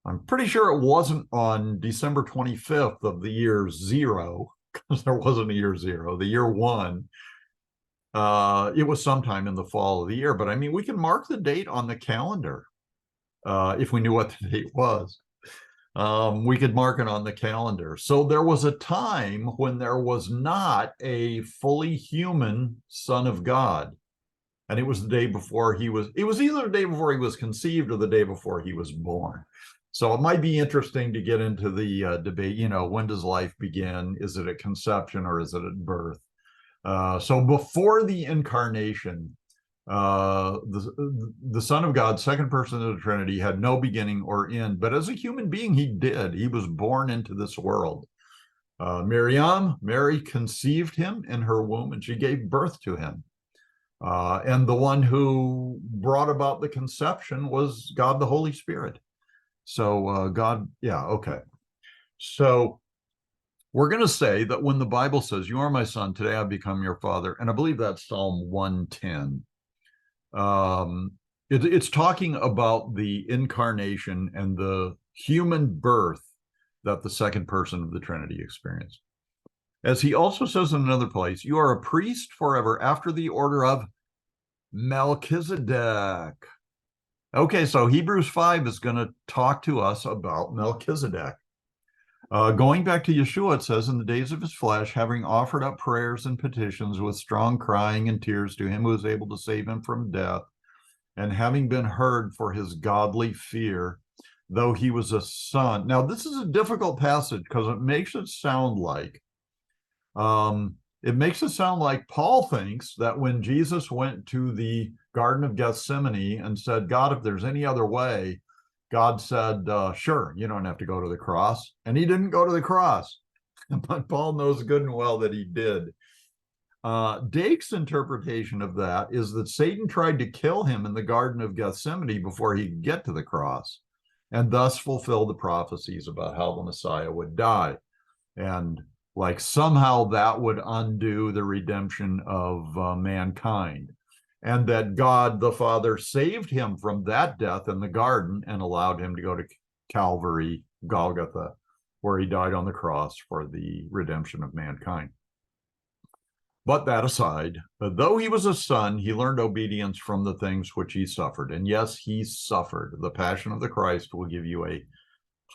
I'm pretty sure it wasn't on December 25th of the year zero, because there wasn't a year zero, the year one. It was sometime in the fall of the year, but I mean, we can mark the date on the calendar if we knew what the date was. We could mark it on the calendar. So there was a time when there was not a fully human Son of God. And it was the day before it was either the day before he was conceived or the day before he was born. So it might be interesting to get into the debate, when does life begin? Is it at conception or is it at birth? So before the incarnation, the Son of God, second person of the Trinity, had no beginning or end. But as a human being, he did. He was born into this world. Mary conceived him in her womb, and she gave birth to him. And the one who brought about the conception was God the Holy Spirit. So okay. So we're going to say that when the Bible says, "You are my son, today I've become your father," and I believe that's Psalm 110, it's talking about the incarnation and the human birth that the second person of the Trinity experienced. As he also says in another place, "You are a priest forever after the order of Melchizedek." Okay, so Hebrews 5 is going to talk to us about Melchizedek. Going back to Yeshua, it says, "In the days of his flesh, having offered up prayers and petitions with strong crying and tears to him who is able to save him from death, and having been heard for his godly fear, though he was a son." Now, this is a difficult passage because it makes it sound like Paul thinks that when Jesus went to the Garden of Gethsemane and said, "God, if there's any other way," God said, "Sure, you don't have to go to the cross." And he didn't go to the cross. But Paul knows good and well that he did. Dake's interpretation of that is that Satan tried to kill him in the Garden of Gethsemane before he could get to the cross, and thus fulfill the prophecies about how the Messiah would die. And somehow that would undo the redemption of mankind. And that God the Father saved him from that death in the garden and allowed him to go to Calvary, Golgotha, where he died on the cross for the redemption of mankind. But that aside, though he was a son, he learned obedience from the things which he suffered. And yes, he suffered. The Passion of the Christ will give you a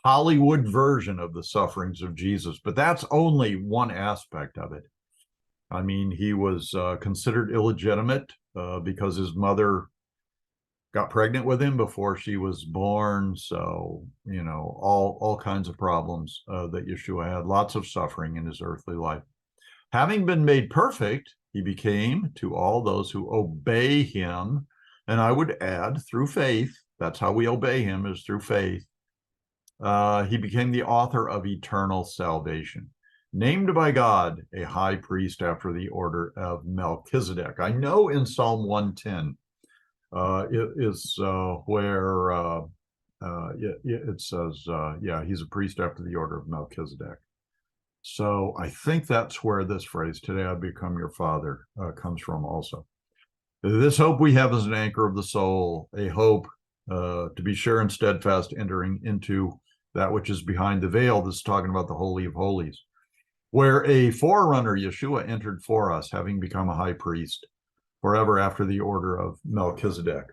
Hollywood version of the sufferings of Jesus, but that's only one aspect of it. I mean, he was considered illegitimate because his mother got pregnant with him before she was born. So, all kinds of problems that Yeshua had, lots of suffering in his earthly life. Having been made perfect, he became to all those who obey him. And I would add, through faith. That's how we obey him, is through faith. He became the author of eternal salvation, named by God a high priest after the order of Melchizedek. I know in Psalm 110 it is where it says, he's a priest after the order of Melchizedek. So I think that's where this phrase, "Today I become your father," comes from also. This hope we have is an anchor of the soul, a hope to be sure and steadfast, entering into that which is behind the veil. This is talking about the Holy of Holies, where a forerunner, Yeshua, entered for us, having become a high priest forever after the order of Melchizedek.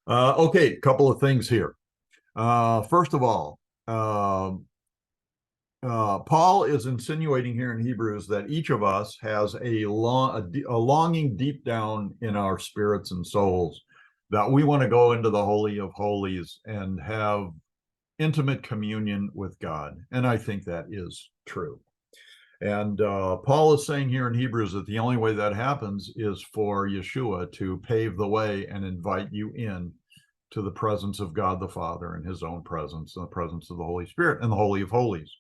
Okay, a couple of things here. First of all, Paul is insinuating here in Hebrews that each of us has a longing deep down in our spirits and souls that we want to go into the Holy of Holies and have intimate communion with God. And I think that is true. And Paul is saying here in Hebrews that the only way that happens is for Yeshua to pave the way and invite you in to the presence of God the Father and his own presence and the presence of the Holy Spirit and the Holy of Holies.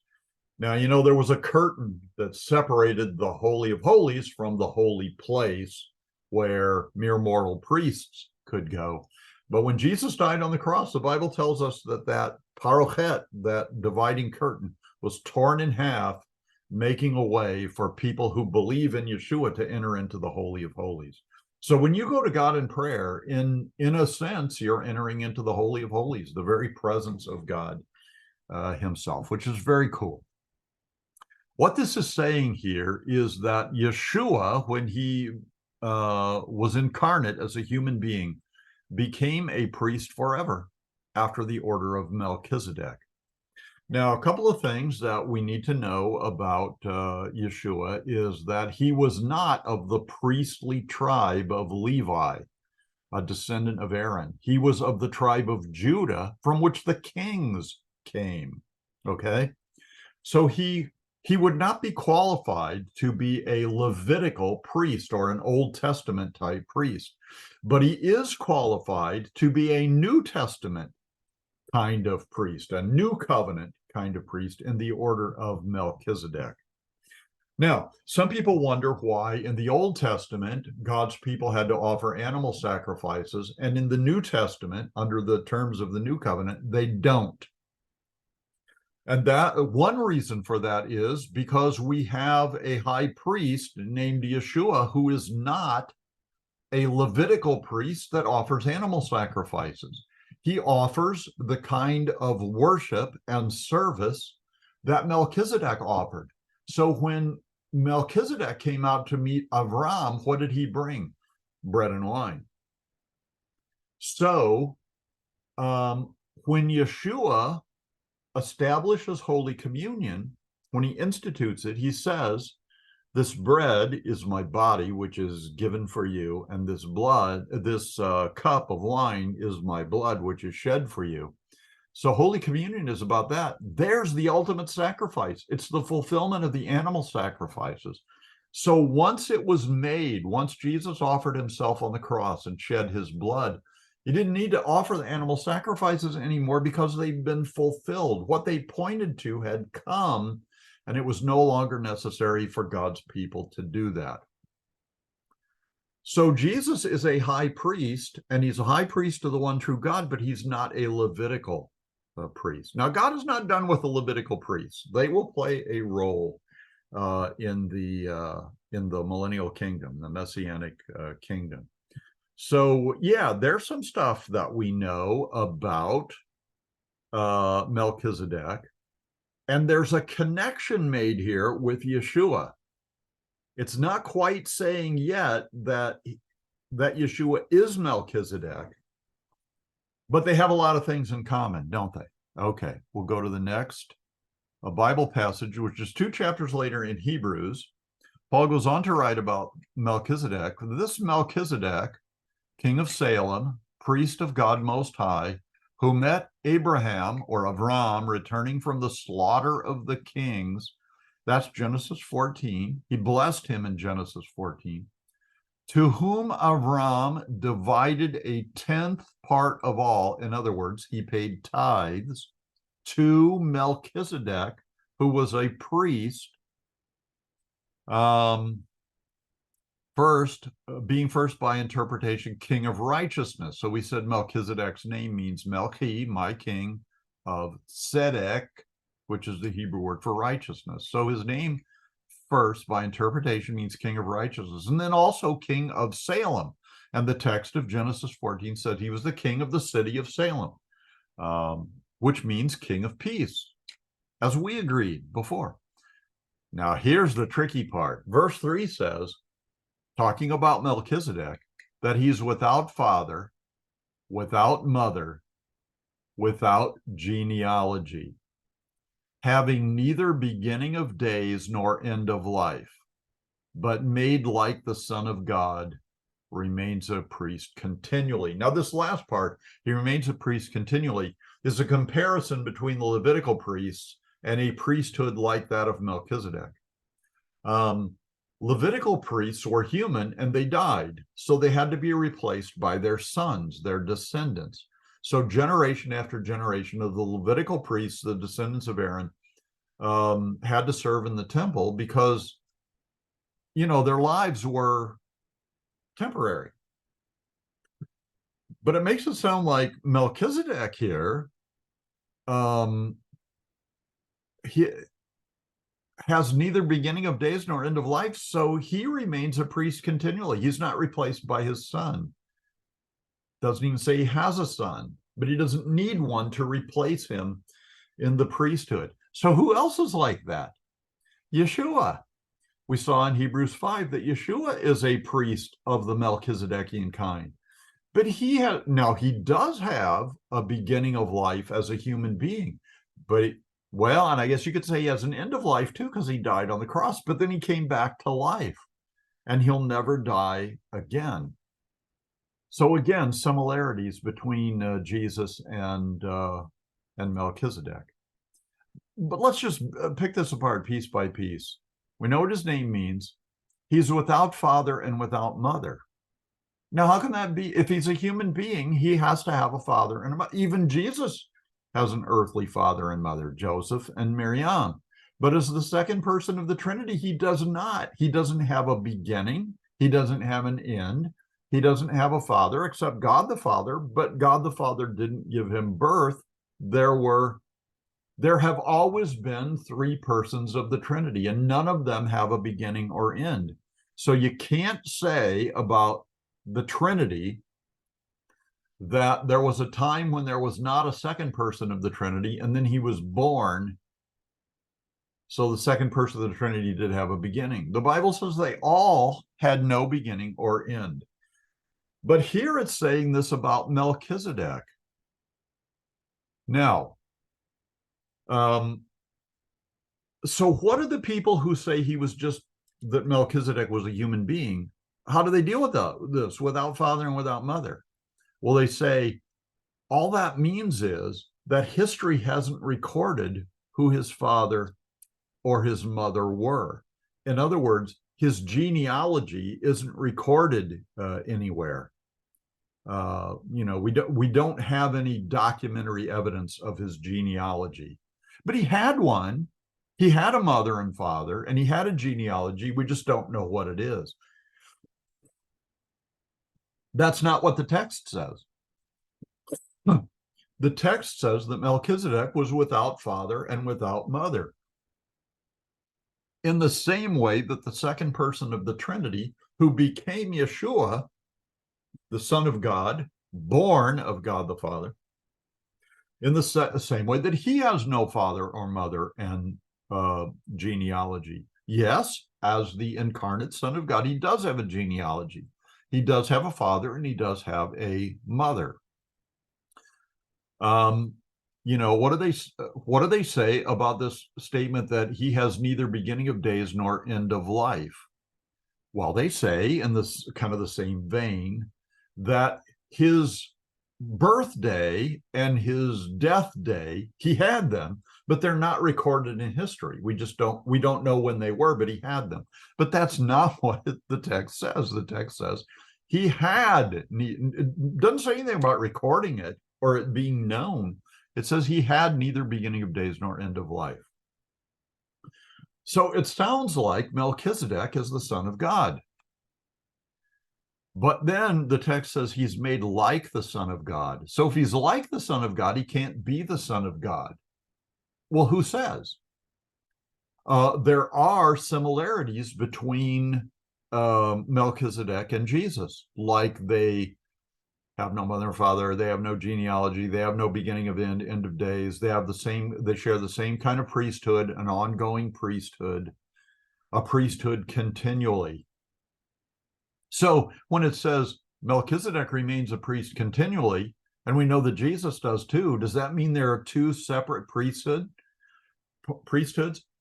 Now, you know, there was a curtain that separated the Holy of Holies from the holy place where mere mortal priests could go. But when Jesus died on the cross, the Bible tells us that that parochet, that dividing curtain, was torn in half, making a way for people who believe in Yeshua to enter into the Holy of Holies. So when you go to God in prayer, in a sense, you're entering into the Holy of Holies, the very presence of God himself, which is very cool. What this is saying here is that Yeshua, when he was incarnate as a human being, became a priest forever after the order of Melchizedek. Now, a couple of things that we need to know about Yeshua is that he was not of the priestly tribe of Levi, a descendant of Aaron. He was of the tribe of Judah, from which the kings came. Okay? So he would not be qualified to be a Levitical priest or an Old Testament type priest, but he is qualified to be a New Testament kind of priest, a new covenant kind of priest in the order of Melchizedek. Now, some people wonder why in the Old Testament, God's people had to offer animal sacrifices, and in the New Testament, under the terms of the new covenant, they don't. And that one reason for that is because we have a high priest named Yeshua who is not a Levitical priest that offers animal sacrifices. He offers the kind of worship and service that Melchizedek offered. So when Melchizedek came out to meet Avram, what did he bring? Bread and wine. So when Yeshua establishes Holy Communion, when he institutes it, he says, this bread is my body, which is given for you, and this cup of wine is my blood, which is shed for you. So Holy Communion is about that. There's the ultimate sacrifice. It's the fulfillment of the animal sacrifices. So once it was made, once Jesus offered himself on the cross and shed his blood, he didn't need to offer the animal sacrifices anymore because they've been fulfilled. What they pointed to had come, and it was no longer necessary for God's people to do that. So Jesus is a high priest, and he's a high priest of the one true God, but he's not a Levitical priest. Now, God is not done with the Levitical priests. They will play a role in the millennial kingdom, the messianic kingdom. So, yeah, there's some stuff that we know about Melchizedek, and there's a connection made here with Yeshua. It's not quite saying yet that Yeshua is Melchizedek, but they have a lot of things in common, don't they? Okay, we'll go to the next Bible passage, which is 2 chapters later in Hebrews. Paul goes on to write about Melchizedek. This Melchizedek, king of Salem, priest of God Most High, who met Abraham or Avram returning from the slaughter of the kings. That's Genesis 14. He blessed him in Genesis 14. To whom Avram divided a 10th part of all. In other words, he paid tithes to Melchizedek, who was a priest. Being first by interpretation, king of righteousness. So we said Melchizedek's name means Melchi, my king, of Tzedek, which is the Hebrew word for righteousness. So his name first by interpretation means king of righteousness, and then also king of Salem. And the text of Genesis 14 said he was the king of the city of Salem, which means king of peace, as we agreed before. Now here's the tricky part. Verse 3 says, talking about Melchizedek, that he's without father, without mother, without genealogy, having neither beginning of days nor end of life, but made like the Son of God, remains a priest continually. Now, this last part, he remains a priest continually, is a comparison between the Levitical priests and a priesthood like that of Melchizedek. Levitical priests were human and they died, so they had to be replaced by their sons, their descendants. So generation after generation of the Levitical priests, the descendants of Aaron, had to serve in the temple because, you know, their lives were temporary. But it makes it sound like Melchizedek here, he has neither beginning of days nor end of life, so he remains a priest continually. He's not replaced by his son. Doesn't even say he has a son, but he doesn't need one to replace him in the priesthood. So who else is like that? Yeshua. We saw in Hebrews 5 that Yeshua is a priest of the Melchizedekian kind. But he does have a beginning of life as a human being. But, well, and I guess you could say he has an end of life too, because he died on the cross, but then he came back to life and he'll never die again. So again, similarities between Jesus and Melchizedek. But let's just pick this apart piece by piece. We know what his name means. He's without father and without mother. Now, how can that be? If he's a human being, he has to have a father and a mother. Even Jesus has an earthly father and mother, Joseph and Miriam. But as the second person of the Trinity, he does not. He doesn't have a beginning. He doesn't have an end. He doesn't have a father except God the Father, but God the Father didn't give him birth. There have always been three persons of the Trinity, and none of them have a beginning or end. So you can't say about the Trinity that there was a time when there was not a second person of the Trinity, and then he was born. So the second person of the Trinity did have a beginning. The Bible says they all had no beginning or end. But here it's saying this about Melchizedek. Now, so what are the people who say that Melchizedek was a human being? How do they deal with this without father and without mother? Well, they say all that means is that history hasn't recorded who his father or his mother were. In other words, his genealogy isn't recorded anywhere. We don't have any documentary evidence of his genealogy, but he had one. He had a mother and father, and he had a genealogy. We just don't know what it is. That's not what the text says. The text says that Melchizedek was without father and without mother. In the same way that the second person of the Trinity, who became Yeshua, the Son of God, born of God the Father, in the same way that he has no father or mother and genealogy. Yes, as the incarnate Son of God, he does have a genealogy. He does have a father and he does have a mother. What do they say about this statement that he has neither beginning of days nor end of life? Well, they say in this kind of the same vein that his birthday and his death day, he had them, but they're not recorded in history. We don't know when they were, but he had them. But that's not what the text says. The text says he had, it doesn't say anything about recording it or it being known. It says he had neither beginning of days nor end of life. So it sounds like Melchizedek is the Son of God. But then the text says he's made like the Son of God. So if he's like the Son of God, he can't be the Son of God. Well, who says? There are similarities between Melchizedek and Jesus, like they have no mother and father, they have no genealogy, they have no beginning of end of days, they share the same kind of priesthood, an ongoing priesthood, a priesthood continually. So when it says Melchizedek remains a priest continually, and we know that Jesus does too, does that mean there are two separate priesthoods?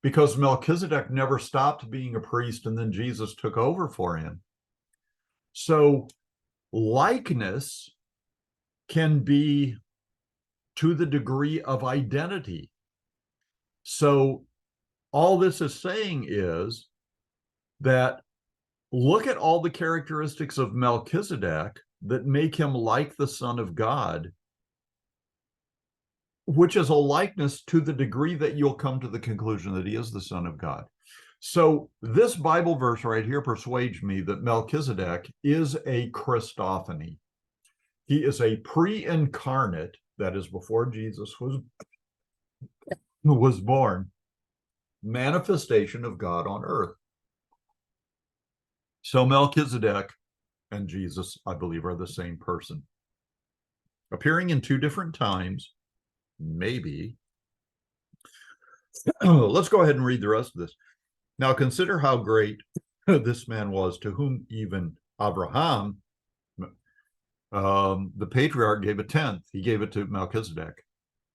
Because Melchizedek never stopped being a priest and then Jesus took over for him. So Likeness can be to the degree of identity. So all this is saying is that look at all the characteristics of Melchizedek that make him like the Son of God, which is a likeness to the degree that you'll come to the conclusion that he is the Son of God. So this Bible verse right here persuades me that Melchizedek is a Christophany. He is a pre-incarnate, that is before Jesus was born, manifestation of God on earth. So Melchizedek and Jesus, I believe, are the same person, appearing in two different times, maybe. Let's go ahead and read the rest of this. Now consider how great this man was, to whom even Abraham, the patriarch, gave a tenth. He gave it to Melchizedek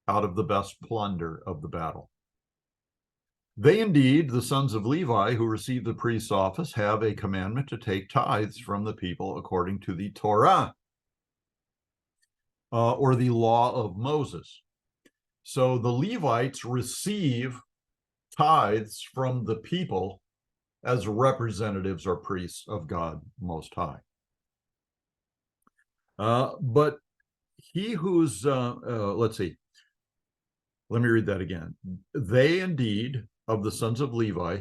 out of the best plunder of the battle. They indeed, the sons of Levi, who receive the priest's office, have a commandment to take tithes from the people according to the Torah, or the law of Moses. So the Levites receive tithes from the people as representatives or priests of God Most High. But he who's, let's see, let me read that again. They indeed, of the sons of Levi,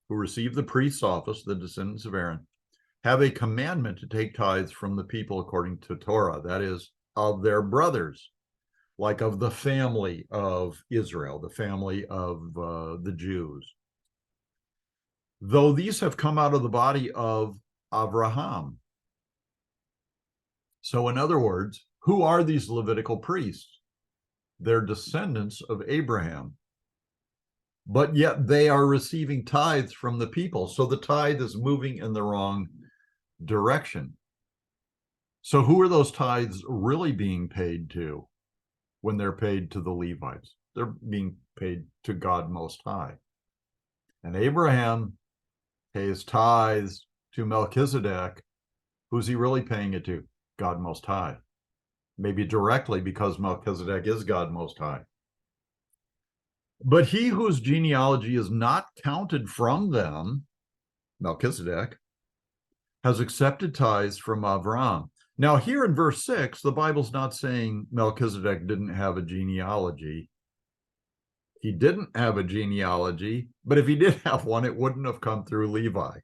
who receive the priest's office, the descendants of Aaron, have a commandment to take tithes from the people according to Torah, that is, of their brothers, like of the family of Israel, the family of the Jews. Though these have come out of the body of Abraham. So in other words, who are these Levitical priests? They're descendants of Abraham. But yet they are receiving tithes from the people. So the tithe is moving in the wrong direction. So who are those tithes really being paid to when they're paid to the Levites? They're being paid to God Most High. And Abraham pays tithes to Melchizedek. Who's he really paying it to? God Most High. Maybe directly because Melchizedek is God Most High. But he whose genealogy is not counted from them, Melchizedek, has accepted tithes from Abraham. Now here in verse 6, the Bible's not saying Melchizedek didn't have a genealogy. He didn't have a genealogy, but if he did have one, it wouldn't have come through Levi.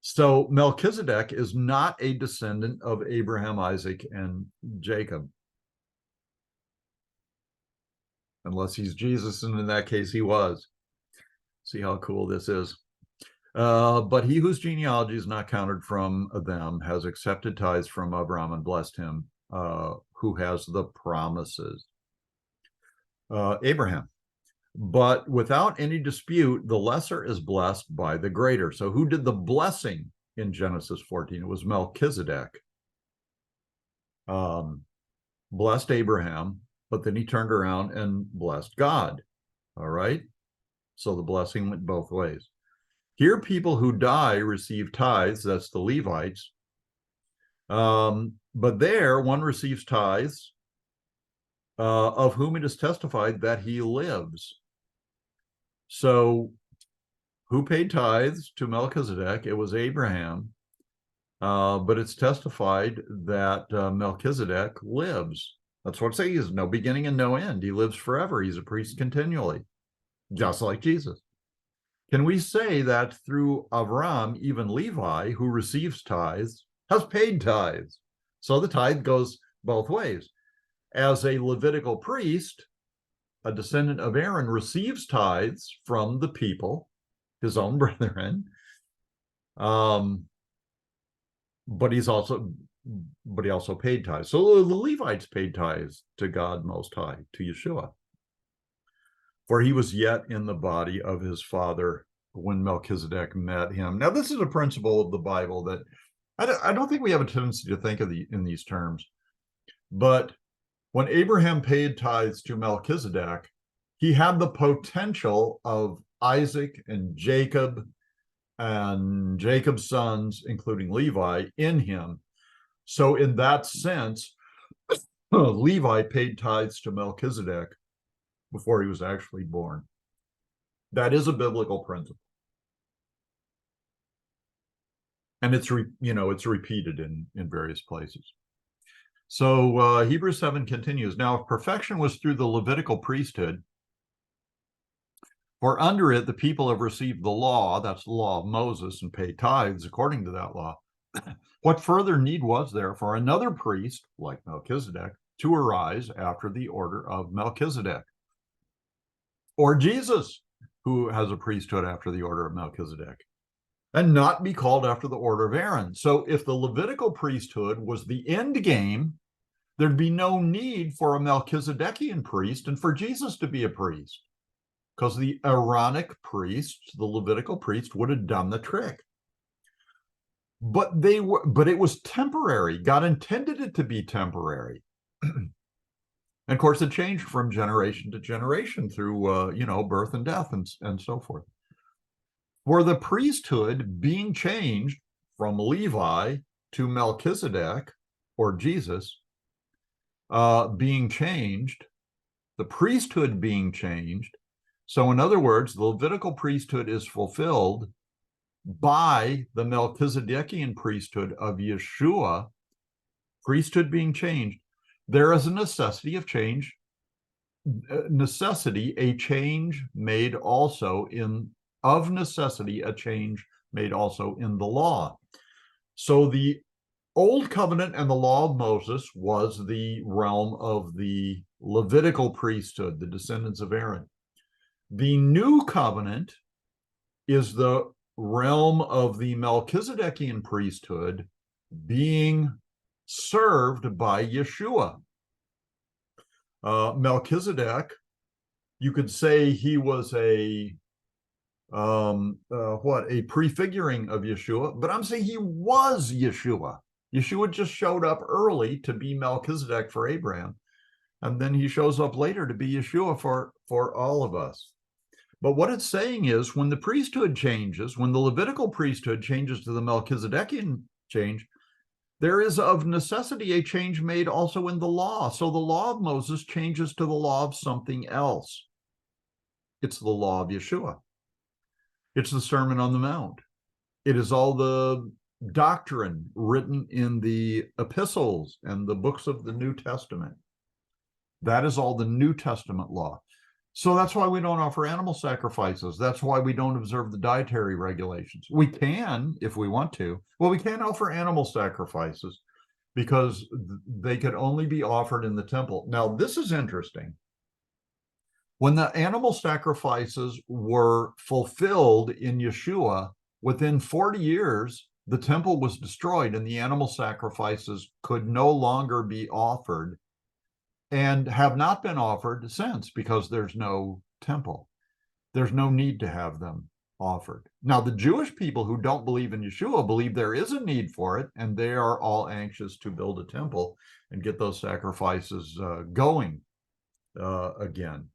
So Melchizedek is not a descendant of Abraham, Isaac, and Jacob. Unless he's Jesus, and in that case he was. See how cool this is. But he whose genealogy is not counted from them has accepted tithes from Abraham and blessed him, who has the promises. Abraham. But without any dispute, the lesser is blessed by the greater. So who did the blessing in Genesis 14? It was Melchizedek. Blessed Abraham, but then he turned around and blessed God. All right? So the blessing went both ways. Here, people who die receive tithes. That's the Levites. But there, one receives tithes, of whom it is testified that he lives. So who paid tithes to Melchizedek? It was Abraham. But it's testified that Melchizedek lives. That's what it says. He has no beginning and no end. He lives forever. He's a priest continually, just like Jesus. Can we say that through Avram, even Levi, who receives tithes, has paid tithes? So the tithe goes both ways. As a Levitical priest, a descendant of Aaron receives tithes from the people, his own brethren, but he also paid tithes. So the Levites paid tithes to God Most High, to Yeshua. For he was yet in the body of his father when Melchizedek met him. Now, this is a principle of the Bible that I don't think we have a tendency to think of in these terms. But when Abraham paid tithes to Melchizedek, he had the potential of Isaac and Jacob's sons, including Levi, in him. So in that sense, Levi paid tithes to Melchizedek before he was actually born. That is a biblical principle. And it's repeated in various places. So Hebrews 7 continues. Now, if perfection was through the Levitical priesthood, for under it the people have received the law, that's the law of Moses, and pay tithes according to that law, what further need was there for another priest, like Melchizedek, to arise after the order of Melchizedek? Or Jesus, who has a priesthood after the order of Melchizedek, and not be called after the order of Aaron. So if the Levitical priesthood was the end game, there'd be no need for a Melchizedekian priest and for Jesus to be a priest, because the Aaronic priest, the Levitical priest, would have done the trick. But it was temporary. God intended it to be temporary. And of course, it changed from generation to generation through birth and death and so forth. For the priesthood being changed from Levi to Melchizedek, or Jesus, being changed, the priesthood being changed. So in other words, the Levitical priesthood is fulfilled by the Melchizedekian priesthood of Yeshua, priesthood being changed. There is a necessity of change, a change made also of necessity, a change made also in the law. So the Old Covenant and the law of Moses was the realm of the Levitical priesthood, the descendants of Aaron. The New Covenant is the realm of the Melchizedekian priesthood being served by Yeshua. Melchizedek, you could say he was a prefiguring of Yeshua, but I'm saying he was Yeshua. Yeshua just showed up early to be Melchizedek for Abraham, and then he shows up later to be Yeshua for all of us. But what it's saying is, when the priesthood changes, when the Levitical priesthood changes to the Melchizedekian change, there is of necessity a change made also in the law. So the law of Moses changes to the law of something else. It's the law of Yeshua. It's the Sermon on the Mount. It is all the doctrine written in the epistles and the books of the New Testament. That is all the New Testament law. So that's why we don't offer animal sacrifices. That's why we don't observe the dietary regulations. We can, if we want to. Well, we can't offer animal sacrifices because they could only be offered in the temple. Now, this is interesting. When the animal sacrifices were fulfilled in Yeshua, within 40 years, the temple was destroyed and the animal sacrifices could no longer be offered, and have not been offered since, because there's no temple. There's no need to have them offered. Now, the Jewish people who don't believe in Yeshua believe there is a need for it, and they are all anxious to build a temple and get those sacrifices going again.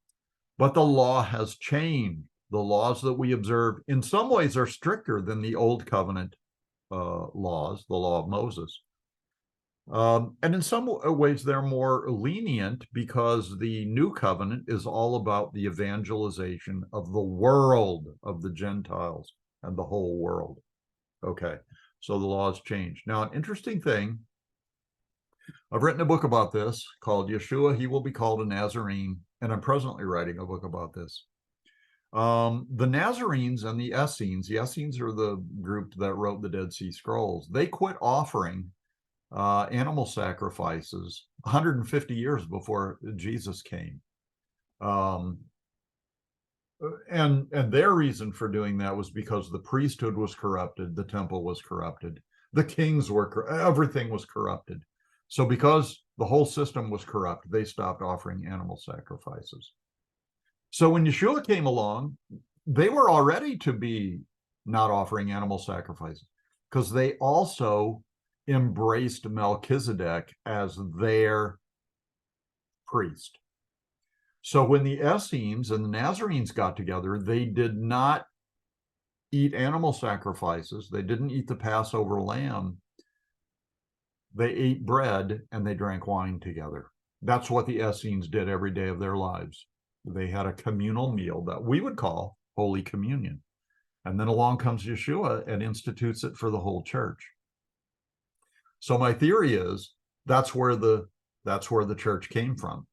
But the law has changed. The laws that we observe in some ways are stricter than the Old Covenant laws, the law of Moses. And in some ways, they're more lenient because the New Covenant is all about the evangelization of the world, of the Gentiles and the whole world. Okay, so the laws changed. Now, an interesting thing, I've written a book about this called Yeshua, He Will Be Called a Nazarene, and I'm presently writing a book about this. The Nazarenes and the Essenes are the group that wrote the Dead Sea Scrolls. They quit offering animal sacrifices 150 years before Jesus came. And their reason for doing that was because the priesthood was corrupted, the temple was corrupted, the kings were, everything was corrupted. So because the whole system was corrupt, they stopped offering animal sacrifices. So when Yeshua came along, they were already to be not offering animal sacrifices, because they also embraced Melchizedek as their priest. So when the Essenes and the Nazarenes got together, they did not eat animal sacrifices. They didn't eat the Passover lamb they ate bread and they drank wine together. That's what the Essenes did every day of their lives. They had a communal meal that we would call Holy Communion. And then along comes Yeshua and institutes it for the whole church. So my theory is that's where the church came from.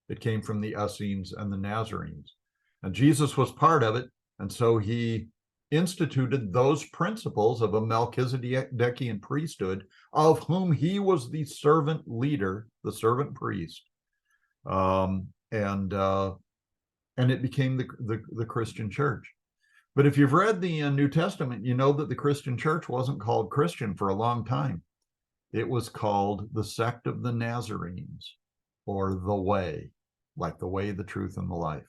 It came from the Essenes and the Nazarenes. And Jesus was part of it. And so he instituted those principles of a Melchizedekian priesthood, of whom he was the servant leader, the servant priest. And it became the Christian church. But if you've read the New Testament, you know that the Christian church wasn't called Christian for a long time. It was called the sect of the Nazarenes, or the way, like the way, the truth, and the life.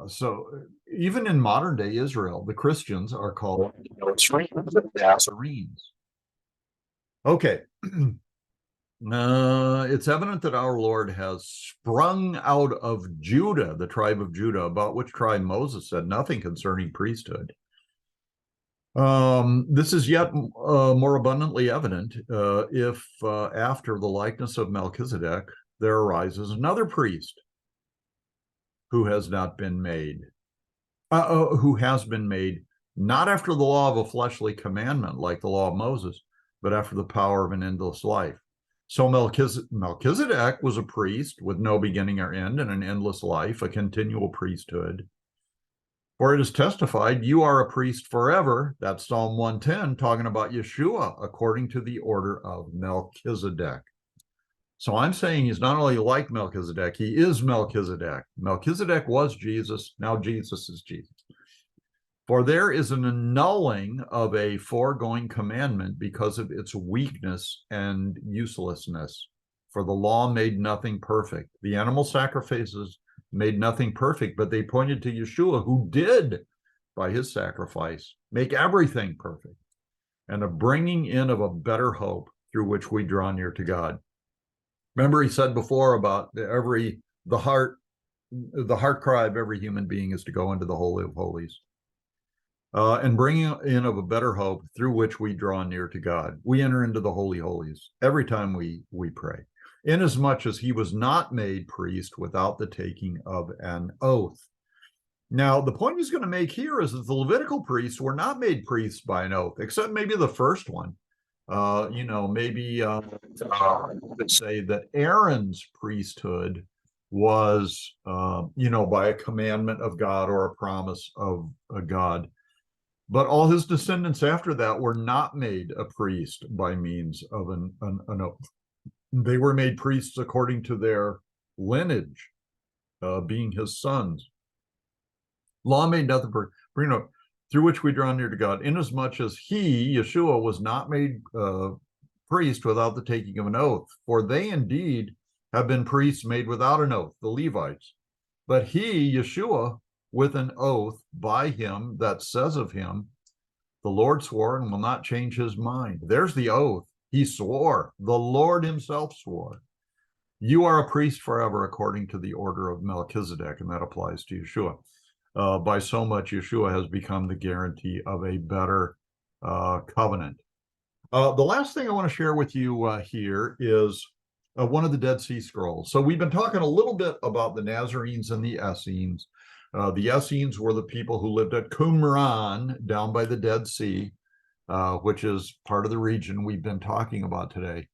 So even in modern day Israel, the Christians are called Nazarenes. Okay. It's evident that our Lord has sprung out of Judah, the tribe of Judah, about which tribe Moses said nothing concerning priesthood. This is yet more abundantly evident if after the likeness of Melchizedek, there arises another priest who has not been made, who has been made not after the law of a fleshly commandment like the law of Moses, but after the power of an endless life. So Melchizedek was a priest with no beginning or end and an endless life, a continual priesthood. For it is testified, you are a priest forever. That's Psalm 110, talking about Yeshua, according to the order of Melchizedek. So I'm saying he's not only like Melchizedek, he is Melchizedek. Melchizedek was Jesus, now Jesus is Jesus. For there is an annulling of a foregoing commandment because of its weakness and uselessness. For the law made nothing perfect. The animal sacrifices made nothing perfect, but they pointed to Yeshua, who did, by his sacrifice, make everything perfect, and a bringing in of a better hope through which we draw near to God. Remember, he said before about the heart cry of every human being is to go into the Holy of Holies. And bringing in of a better hope through which we draw near to God. We enter into the Holy Holies every time we pray, inasmuch as he was not made priest without the taking of an oath. Now, the point he's going to make here is that the Levitical priests were not made priests by an oath, except maybe the first one. Maybe could say that Aaron's priesthood was, by a commandment of God or a promise of a God. But all his descendants after that were not made a priest by means of an oath. They were made priests according to their lineage, being his sons. Law made nothing through which we draw near to God, inasmuch as he, Yeshua, was not made priest without the taking of an oath. For they indeed have been priests made without an oath, the Levites. But he, Yeshua, with an oath by him that says of him, the Lord swore and will not change his mind. There's the oath. He swore. The Lord himself swore. You are a priest forever according to the order of Melchizedek, and that applies to Yeshua. By so much, Yeshua has become the guarantee of a better covenant. The last thing I want to share with you here is one of the Dead Sea Scrolls. So we've been talking a little bit about the Nazarenes and the Essenes. The Essenes were the people who lived at Qumran down by the Dead Sea, which is part of the region we've been talking about today.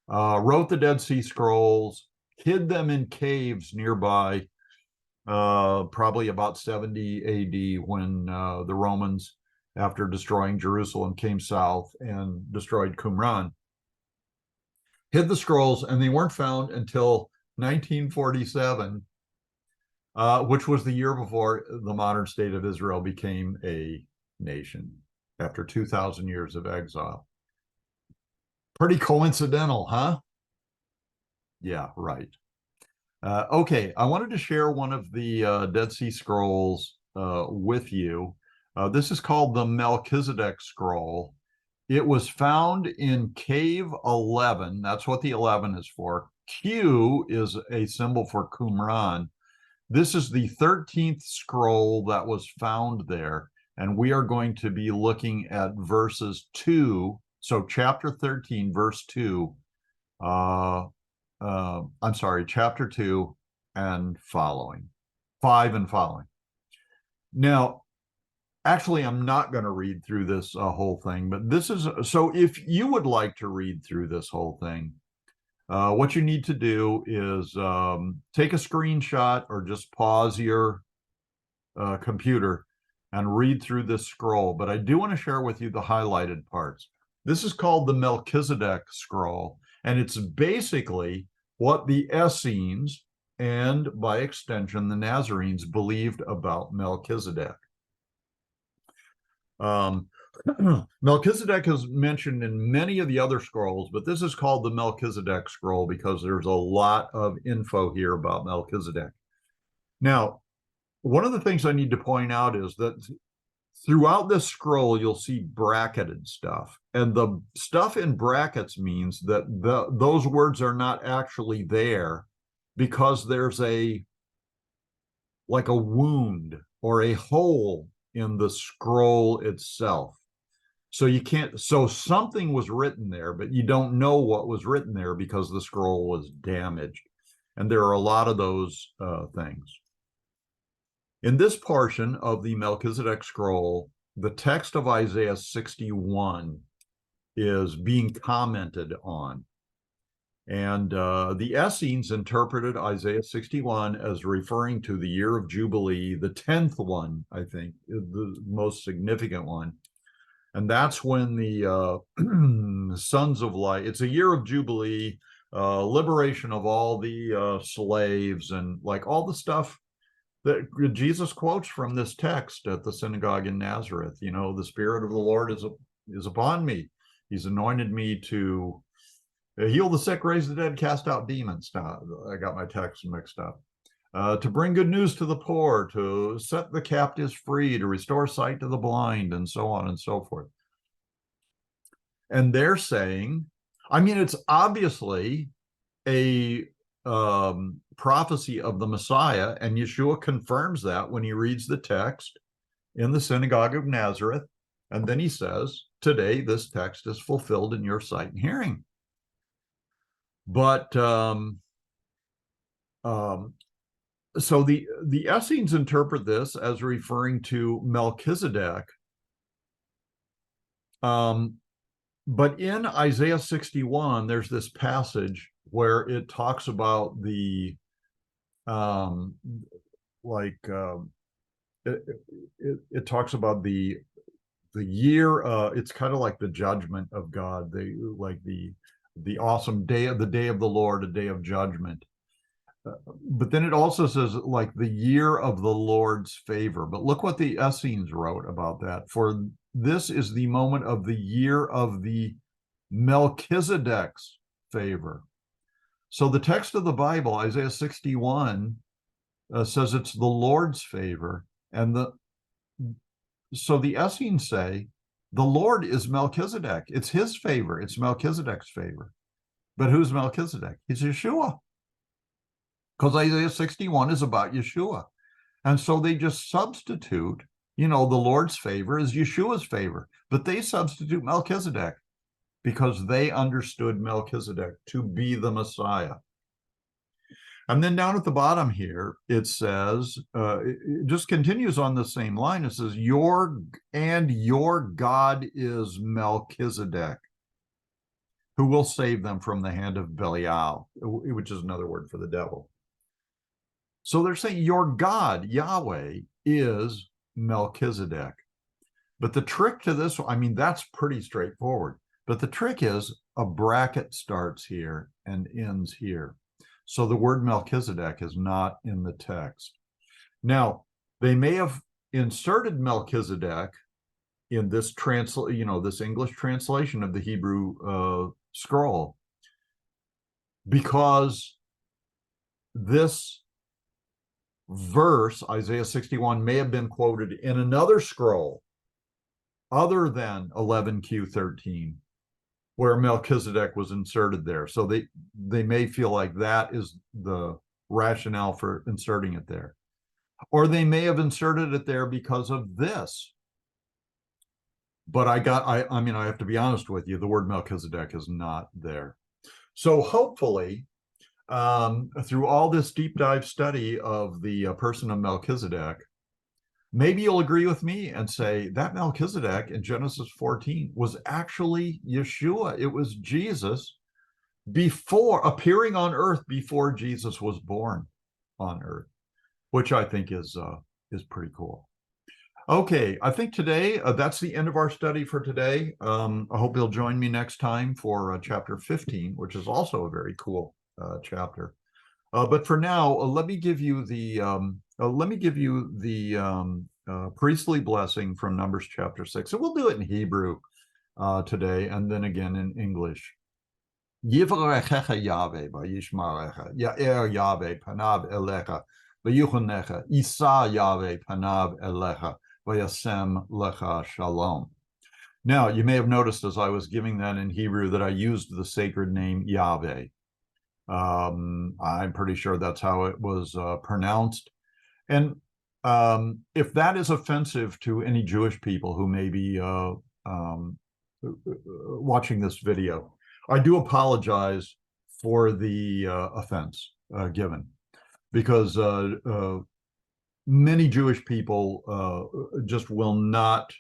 Wrote the Dead Sea Scrolls, hid them in caves nearby, probably about 70 AD when the Romans, after destroying Jerusalem, came south and destroyed Qumran. Hid the scrolls, and they weren't found until 1947, which was the year before the modern state of Israel became a nation after 2,000 years of exile. Pretty coincidental, huh? Yeah, right. Okay, I wanted to share one of the Dead Sea Scrolls with you. This is called the Melchizedek Scroll. It was found in Cave 11. That's what the 11 is for. Q is a symbol for Qumran. This is the 13th scroll that was found there, and we are going to be looking at verses 2, So chapter 13, verse 2, I'm sorry, chapter 2 and following, 5 and following. Now, actually, I'm not going to read through this whole thing, but this is, so if you would like to read through this whole thing, what you need to do is take a screenshot or just pause your computer and read through this scroll. But I do want to share with you the highlighted parts. This is called the Melchizedek scroll, and it's basically what the Essenes and by extension the Nazarenes believed about Melchizedek. Melchizedek is mentioned in many of the other scrolls, but this is called the Melchizedek scroll because there's a lot of info here about Melchizedek. Now, one of the things I need to point out is that throughout this scroll, you'll see bracketed stuff. And the stuff in brackets means that those words are not actually there because there's like a wound or a hole in the scroll itself. So you can't, so something was written there, but you don't know what was written there because the scroll was damaged. And there are a lot of those things. In this portion of the Melchizedek scroll, the text of Isaiah 61 is being commented on. And the Essenes interpreted Isaiah 61 as referring to the year of Jubilee, the 10th one, I think, the most significant one. And that's when the sons of light, it's a year of Jubilee, liberation of all the slaves and like all the stuff that Jesus quotes from this text at the synagogue in Nazareth. You know, the Spirit of the Lord is upon me. He's anointed me to heal the sick, raise the dead, cast out demons. Now, I got my text mixed up. To bring good news to the poor, to set the captives free, to restore sight to the blind, and so on and so forth. And they're saying, I mean, it's obviously a prophecy of the Messiah, and Yeshua confirms that when he reads the text in the synagogue of Nazareth. And then he says, today this text is fulfilled in your sight and hearing. But so the Essenes interpret this as referring to Melchizedek. But in Isaiah 61, there's this passage where it talks about the it talks about the year. It's kind of like the judgment of God. The awesome day of the Lord, a day of judgment. But then it also says like the year of the Lord's favor. But look what the Essenes wrote about that. For this is the moment of the year of the Melchizedek's favor. So the text of the Bible, Isaiah 61, says it's the Lord's favor. And so the Essenes say the Lord is Melchizedek. It's his favor. It's Melchizedek's favor. But who's Melchizedek? He's Yeshua. Because Isaiah 61 is about Yeshua. And so they just substitute, you know, the Lord's favor is Yeshua's favor. But they substitute Melchizedek because they understood Melchizedek to be the Messiah. And then down at the bottom here, it says, it just continues on the same line. It says, your God is Melchizedek, who will save them from the hand of Belial, which is another word for the devil. So they're saying your God, Yahweh, is Melchizedek. But the trick to this, I mean, that's pretty straightforward. But the trick is a bracket starts here and ends here. So the word Melchizedek is not in the text. Now, they may have inserted Melchizedek in this this English translation of the Hebrew scroll, because this verse, Isaiah 61, may have been quoted in another scroll other than 11Q13, where Melchizedek was inserted there. So they may feel like that is the rationale for inserting it there. Or they may have inserted it there because of this. But I mean, I have to be honest with you, the word Melchizedek is not there. So hopefully, through all this deep dive study of the person of Melchizedek, maybe you'll agree with me and say that Melchizedek in Genesis 14 was actually Yeshua. It was Jesus before appearing on earth before Jesus was born on earth, which I think is pretty cool. Okay, I think today that's the end of our study for today. I hope you'll join me next time for chapter 15, which is also a very cool chapter. But for now, let me give you the priestly blessing from Numbers chapter 6, and we'll do it in Hebrew today, and then again in English. Yivrechecha Yahweh vayishmarecha, Ya'er Yahweh panav elecha, vayuchonecha, Isa Yahweh panav elecha, vayasem lecha shalom. Now, you may have noticed as I was giving that in Hebrew that I used the sacred name Yahweh. I'm pretty sure that's how it was pronounced. And if that is offensive to any Jewish people who may be watching this video, I do apologize for the offense given, because many Jewish people just will not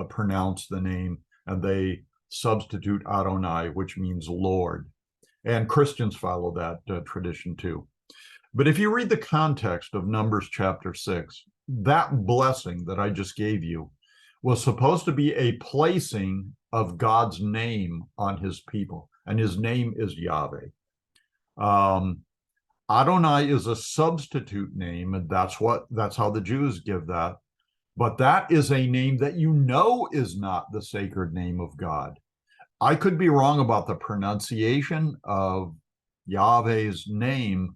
pronounce the name, and they substitute Adonai, which means Lord. And Christians follow that tradition too. But if you read the context of Numbers chapter 6, that blessing that I just gave you was supposed to be a placing of God's name on his people, and his name is Yahweh. Adonai is a substitute name, and that's how the Jews give that. But that is a name that you know is not the sacred name of God. I could be wrong about the pronunciation of Yahweh's name,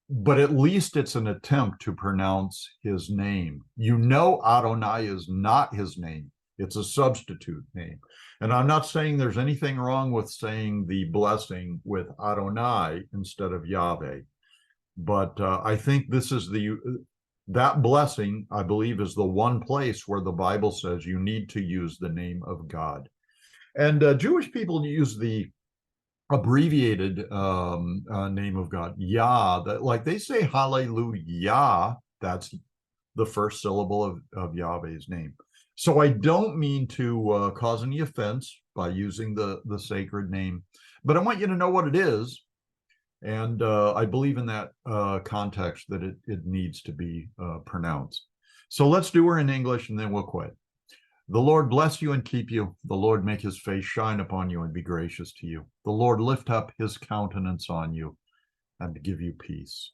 but at least it's an attempt to pronounce his name. You know Adonai is not his name. It's a substitute name. And I'm not saying there's anything wrong with saying the blessing with Adonai instead of Yahweh. But I think this is that blessing, I believe, is the one place where the Bible says you need to use the name of God. And Jewish people use the abbreviated name of God, Yah, that, like they say hallelujah, that's the first syllable of Yahweh's name. So I don't mean to cause any offense by using the sacred name, but I want you to know what it is. And I believe in that context that it needs to be pronounced. So let's do her in English and then we'll quit. The Lord bless you and keep you. The Lord make his face shine upon you and be gracious to you. The Lord lift up his countenance on you and give you peace.